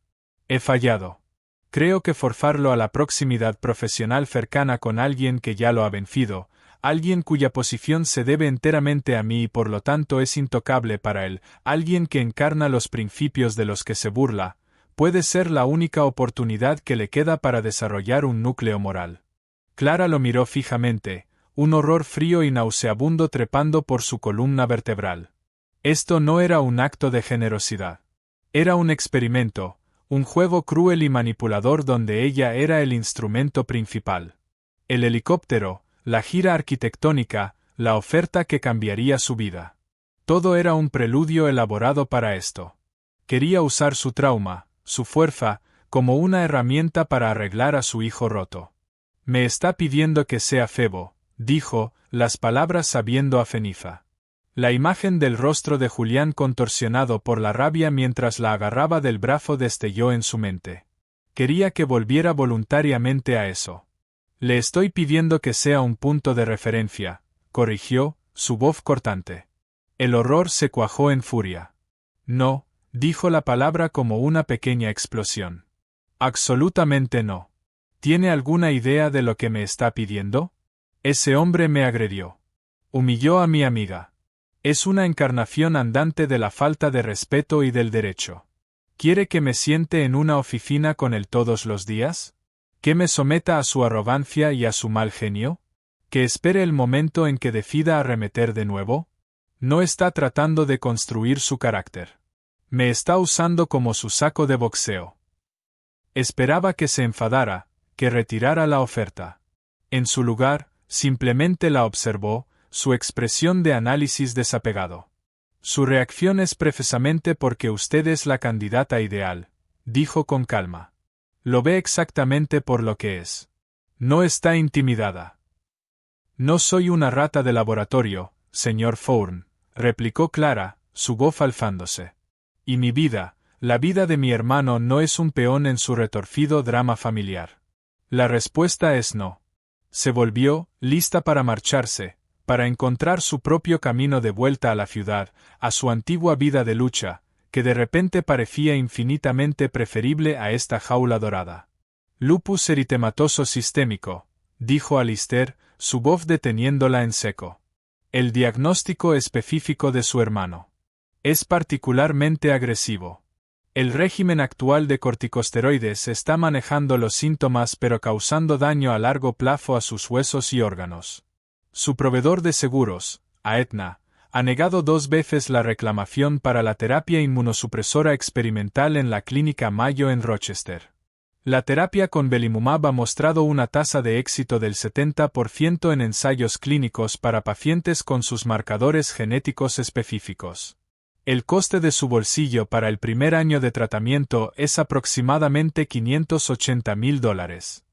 He fallado. Creo que forzarlo a la proximidad profesional cercana con alguien que ya lo ha vencido, alguien cuya posición se debe enteramente a mí y por lo tanto es intocable para él, alguien que encarna los principios de los que se burla, puede ser la única oportunidad que le queda para desarrollar un núcleo moral. Clara lo miró fijamente, un horror frío y nauseabundo trepando por su columna vertebral. Esto no era un acto de generosidad. Era un experimento, un juego cruel y manipulador donde ella era el instrumento principal. El helicóptero, la gira arquitectónica, la oferta que cambiaría su vida. Todo era un preludio elaborado para esto. Quería usar su trauma, su fuerza, como una herramienta para arreglar a su hijo roto. Me está pidiendo que sea Febo, dijo, las palabras sabiendo a ceniza. La imagen del rostro de Julián contorsionado por la rabia mientras la agarraba del brazo destelló en su mente. Quería que volviera voluntariamente a eso. Le estoy pidiendo que sea un punto de referencia, corrigió, su voz cortante. El horror se cuajó en furia. No, dijo la palabra como una pequeña explosión. Absolutamente no. ¿Tiene alguna idea de lo que me está pidiendo? Ese hombre me agredió. Humilló a mi amiga. Es una encarnación andante de la falta de respeto y del derecho. ¿Quiere que me siente en una oficina con él todos los días? ¿Que me someta a su arrogancia y a su mal genio? ¿Que espere el momento en que decida arremeter de nuevo? No está tratando de construir su carácter. Me está usando como su saco de boxeo. Esperaba que se enfadara, que retirara la oferta. En su lugar, simplemente la observó, su expresión de análisis desapegado. Su reacción es precisamente porque usted es la candidata ideal, dijo con calma. Lo ve exactamente por lo que es. No está intimidada. No soy una rata de laboratorio, señor Thorne, replicó Clara, su voz alzándose. Y mi vida, la vida de mi hermano no es un peón en su retorcido drama familiar. La respuesta es no. Se volvió, lista para marcharse, para encontrar su propio camino de vuelta a la ciudad, a su antigua vida de lucha, que de repente parecía infinitamente preferible a esta jaula dorada. Lupus eritematoso sistémico, dijo Alistair, su voz deteniéndola en seco. El diagnóstico específico de su hermano. Es particularmente agresivo. El régimen actual de corticosteroides está manejando los síntomas pero causando daño a largo plazo a sus huesos y órganos. Su proveedor de seguros, Aetna, ha negado 2 veces la reclamación para la terapia inmunosupresora experimental en la clínica Mayo en Rochester. La terapia con belimumab ha mostrado una tasa de éxito del 70% en ensayos clínicos para pacientes con sus marcadores genéticos específicos. El coste de su bolsillo para el primer año de tratamiento es aproximadamente $580,000.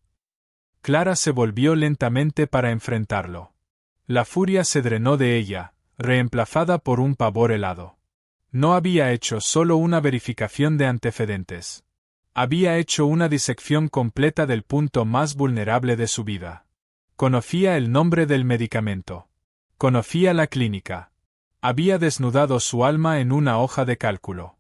Clara se volvió lentamente para enfrentarlo. La furia se drenó de ella, reemplazada por un pavor helado. No había hecho solo una verificación de antecedentes. Había hecho una disección completa del punto más vulnerable de su vida. Conocía el nombre del medicamento. Conocía la clínica. Había desnudado su alma en una hoja de cálculo.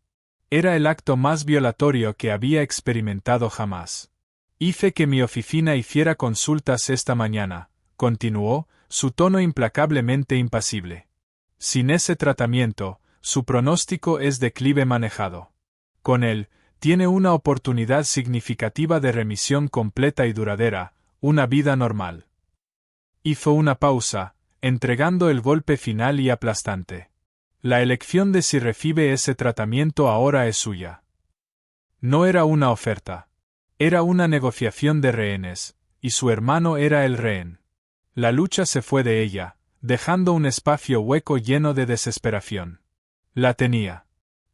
Era el acto más violatorio que había experimentado jamás. Hice que mi oficina hiciera consultas esta mañana, continuó, su tono implacablemente impasible. Sin ese tratamiento, su pronóstico es declive manejado. Con él, tiene una oportunidad significativa de remisión completa y duradera, una vida normal. Hizo una pausa, entregando el golpe final y aplastante. La elección de si recibe ese tratamiento ahora es suya. No era una oferta. Era una negociación de rehenes, y su hermano era el rehén. La lucha se fue de ella, dejando un espacio hueco lleno de desesperación. La tenía.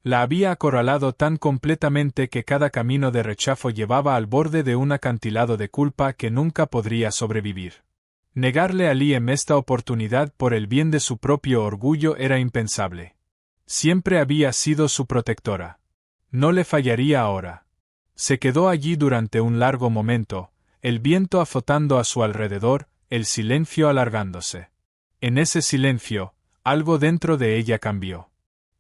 La había acorralado tan completamente que cada camino de rechazo llevaba al borde de un acantilado de culpa que nunca podría sobrevivir. Negarle a Liam esta oportunidad por el bien de su propio orgullo era impensable. Siempre había sido su protectora. No le fallaría ahora. Se quedó allí durante un largo momento, el viento azotando a su alrededor, el silencio alargándose. En ese silencio, algo dentro de ella cambió.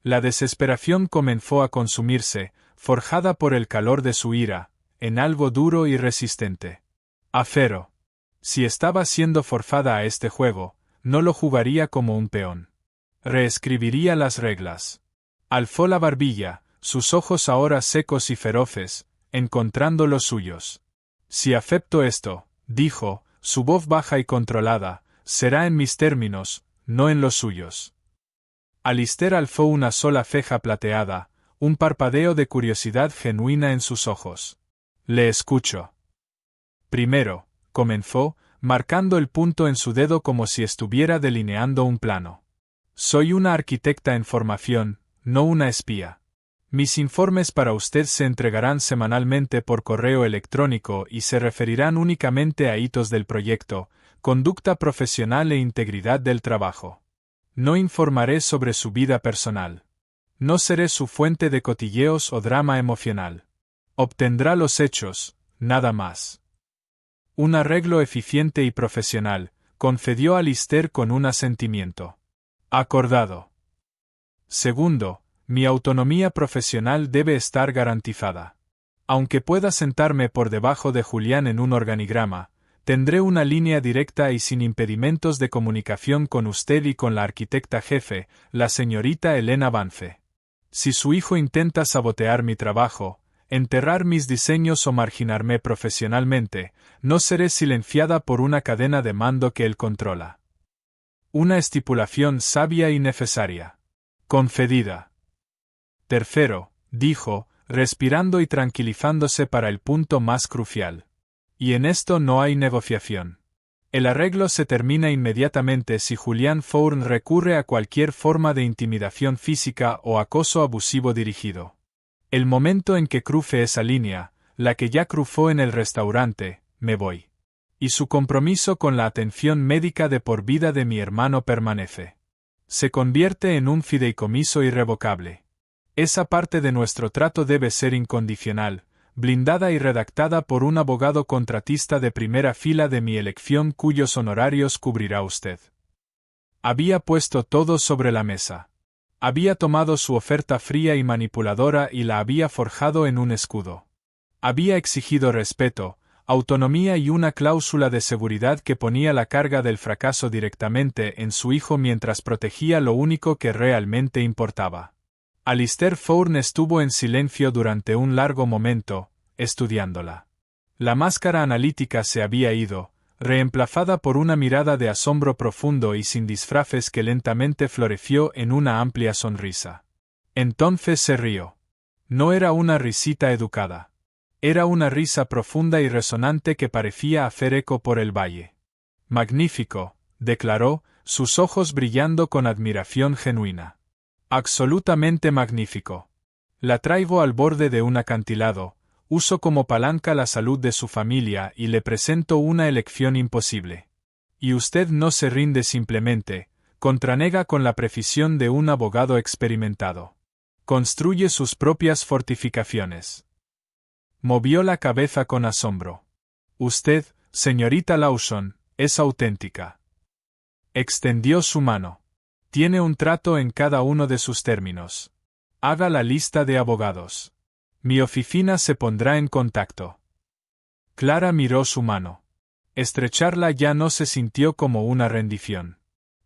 La desesperación comenzó a consumirse, forjada por el calor de su ira, en algo duro y resistente. Acero. Si estaba siendo forzada a este juego, no lo jugaría como un peón. Reescribiría las reglas. Alzó la barbilla, sus ojos ahora secos y feroces, encontrando los suyos. Si acepto esto, dijo, su voz baja y controlada, será en mis términos, no en los suyos. Alistair alzó una sola ceja plateada, un parpadeo de curiosidad genuina en sus ojos. Le escucho. Primero, comenzó, marcando el punto en su dedo como si estuviera delineando un plano. Soy una arquitecta en formación, no una espía. Mis informes para usted se entregarán semanalmente por correo electrónico y se referirán únicamente a hitos del proyecto, conducta profesional e integridad del trabajo. No informaré sobre su vida personal. No seré su fuente de cotilleos o drama emocional. Obtendrá los hechos, nada más. Un arreglo eficiente y profesional, concedió Alistair con un asentimiento. Acordado. Segundo, mi autonomía profesional debe estar garantizada. Aunque pueda sentarme por debajo de Julián en un organigrama, tendré una línea directa y sin impedimentos de comunicación con usted y con la arquitecta jefe, la señorita Elena Vance. Si su hijo intenta sabotear mi trabajo, enterrar mis diseños o marginarme profesionalmente, no seré silenciada por una cadena de mando que él controla. Una estipulación sabia y necesaria. Concedida. Tercero, dijo, respirando y tranquilizándose para el punto más crucial. Y en esto no hay negociación. El arreglo se termina inmediatamente si Julian Thorne recurre a cualquier forma de intimidación física o acoso abusivo dirigido. El momento en que cruce esa línea, la que ya cruzó en el restaurante, me voy. Y su compromiso con la atención médica de por vida de mi hermano permanece. Se convierte en un fideicomiso irrevocable. Esa parte de nuestro trato debe ser incondicional, blindada y redactada por un abogado contratista de primera fila de mi elección cuyos honorarios cubrirá usted. Había puesto todo sobre la mesa. Había tomado su oferta fría y manipuladora y la había forjado en un escudo. Había exigido respeto, autonomía y una cláusula de seguridad que ponía la carga del fracaso directamente en su hijo mientras protegía lo único que realmente importaba. Alistair Thorne estuvo en silencio durante un largo momento, estudiándola. La máscara analítica se había ido, reemplazada por una mirada de asombro profundo y sin disfraces que lentamente floreció en una amplia sonrisa. Entonces se rió. No era una risita educada. Era una risa profunda y resonante que parecía hacer eco por el valle. Magnífico, declaró, sus ojos brillando con admiración genuina. Absolutamente magnífico. La traigo al borde de un acantilado, uso como palanca la salud de su familia y le presento una elección imposible. Y usted no se rinde simplemente, contranega con la precisión de un abogado experimentado. Construye sus propias fortificaciones. Movió la cabeza con asombro. Usted, señorita Lawson, es auténtica. Extendió su mano. Tiene un trato en cada uno de sus términos. Haga la lista de abogados. Mi oficina se pondrá en contacto. Clara miró su mano. Estrecharla ya no se sintió como una rendición.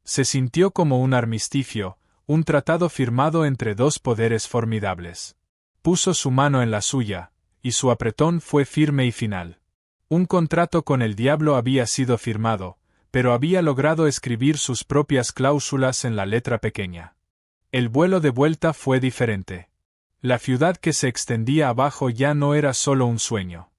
Se sintió como un armisticio, un tratado firmado entre dos poderes formidables. Puso su mano en la suya, y su apretón fue firme y final. Un contrato con el diablo había sido firmado, pero había logrado escribir sus propias cláusulas en la letra pequeña. El vuelo de vuelta fue diferente. La ciudad que se extendía abajo ya no era solo un sueño.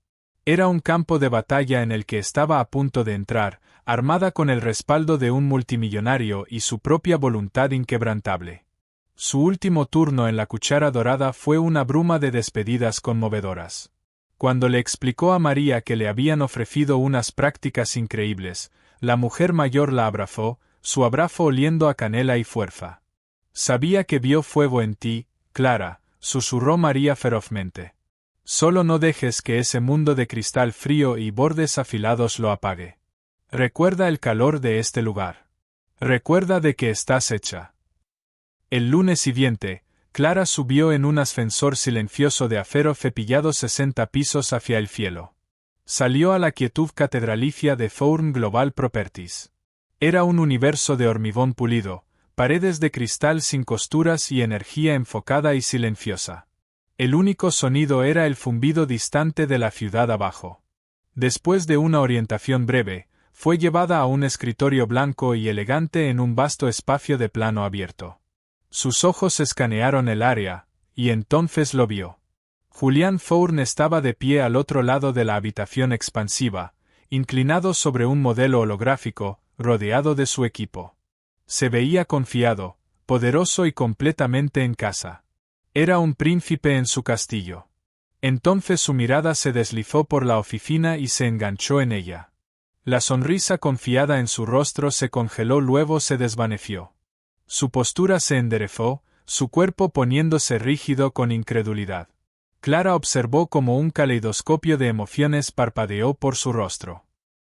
Era un campo de batalla en el que estaba a punto de entrar, armada con el respaldo de un multimillonario y su propia voluntad inquebrantable. Su último turno en la cuchara dorada fue una bruma de despedidas conmovedoras. Cuando le explicó a María que le habían ofrecido unas prácticas increíbles, la mujer mayor la abrazó, su abrazo oliendo a canela y fuerza. Sabía que vio fuego en ti, Clara, susurró María ferozmente. Solo no dejes que ese mundo de cristal frío y bordes afilados lo apague. Recuerda el calor de este lugar. Recuerda de que estás hecha. El lunes siguiente, Clara subió en un ascensor silencioso de acero cepillado 60 pisos hacia el cielo. Salió a la quietud catedralicia de Thorne Global Properties. Era un universo de hormigón pulido, paredes de cristal sin costuras y energía enfocada y silenciosa. El único sonido era el zumbido distante de la ciudad abajo. Después de una orientación breve, fue llevada a un escritorio blanco y elegante en un vasto espacio de plano abierto. Sus ojos escanearon el área, y entonces lo vio. Julian Thorne estaba de pie al otro lado de la habitación expansiva, inclinado sobre un modelo holográfico, rodeado de su equipo. Se veía confiado, poderoso y completamente en casa. Era un príncipe en su castillo. Entonces su mirada se deslizó por la oficina y se enganchó en ella. La sonrisa confiada en su rostro se congeló, luego se desvaneció. Su postura se enderezó, su cuerpo poniéndose rígido con incredulidad. Clara observó cómo un caleidoscopio de emociones parpadeó por su rostro.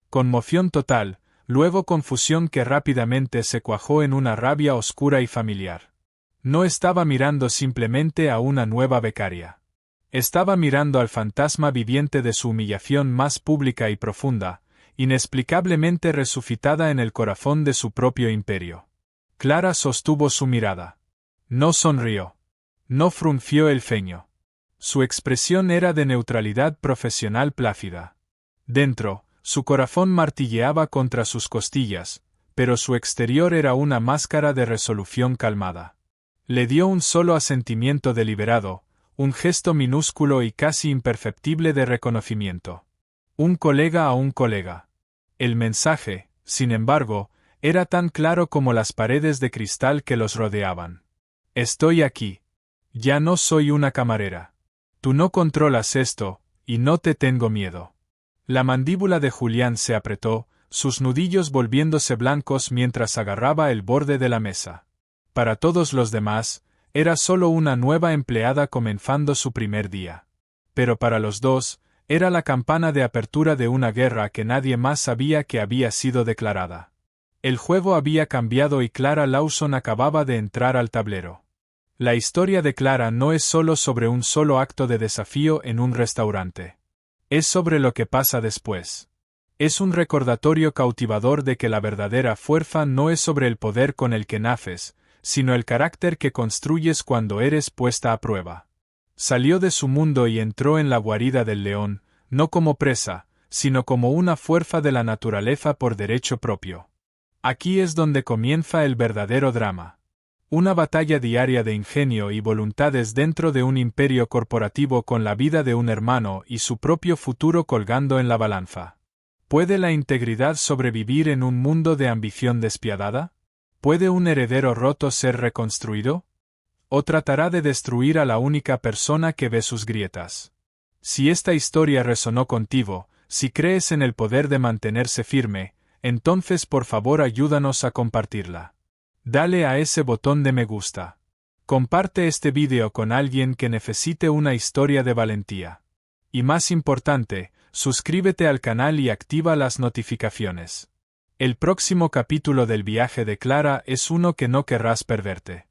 Conmoción total, luego confusión que rápidamente se cuajó en una rabia oscura y familiar. No estaba mirando simplemente a una nueva becaria. Estaba mirando al fantasma viviente de su humillación más pública y profunda, inexplicablemente resucitada en el corazón de su propio imperio. Clara sostuvo su mirada. No sonrió. No frunció el ceño. Su expresión era de neutralidad profesional plácida. Dentro, su corazón martilleaba contra sus costillas, pero su exterior era una máscara de resolución calmada. Le dio un solo asentimiento deliberado, un gesto minúsculo y casi imperceptible de reconocimiento. Un colega a un colega. El mensaje, sin embargo, era tan claro como las paredes de cristal que los rodeaban. Estoy aquí. Ya no soy una camarera. Tú no controlas esto, y no te tengo miedo. La mandíbula de Julián se apretó, sus nudillos volviéndose blancos mientras agarraba el borde de la mesa. Para todos los demás, era solo una nueva empleada comenzando su primer día. Pero para los dos, era la campana de apertura de una guerra que nadie más sabía que había sido declarada. El juego había cambiado y Clara Lawson acababa de entrar al tablero. La historia de Clara no es solo sobre un solo acto de desafío en un restaurante. Es sobre lo que pasa después. Es un recordatorio cautivador de que la verdadera fuerza no es sobre el poder con el que naces, sino el carácter que construyes cuando eres puesta a prueba. Salió de su mundo y entró en la guarida del león, no como presa, sino como una fuerza de la naturaleza por derecho propio. Aquí es donde comienza el verdadero drama. Una batalla diaria de ingenio y voluntades dentro de un imperio corporativo con la vida de un hermano y su propio futuro colgando en la balanza. ¿Puede la integridad sobrevivir en un mundo de ambición despiadada? ¿Puede un heredero roto ser reconstruido? ¿O tratará de destruir a la única persona que ve sus grietas? Si esta historia resonó contigo, si crees en el poder de mantenerse firme, entonces por favor ayúdanos a compartirla. Dale a ese botón de me gusta. Comparte este vídeo con alguien que necesite una historia de valentía. Y más importante, suscríbete al canal y activa las notificaciones. El próximo capítulo del viaje de Clara es uno que no querrás perderte.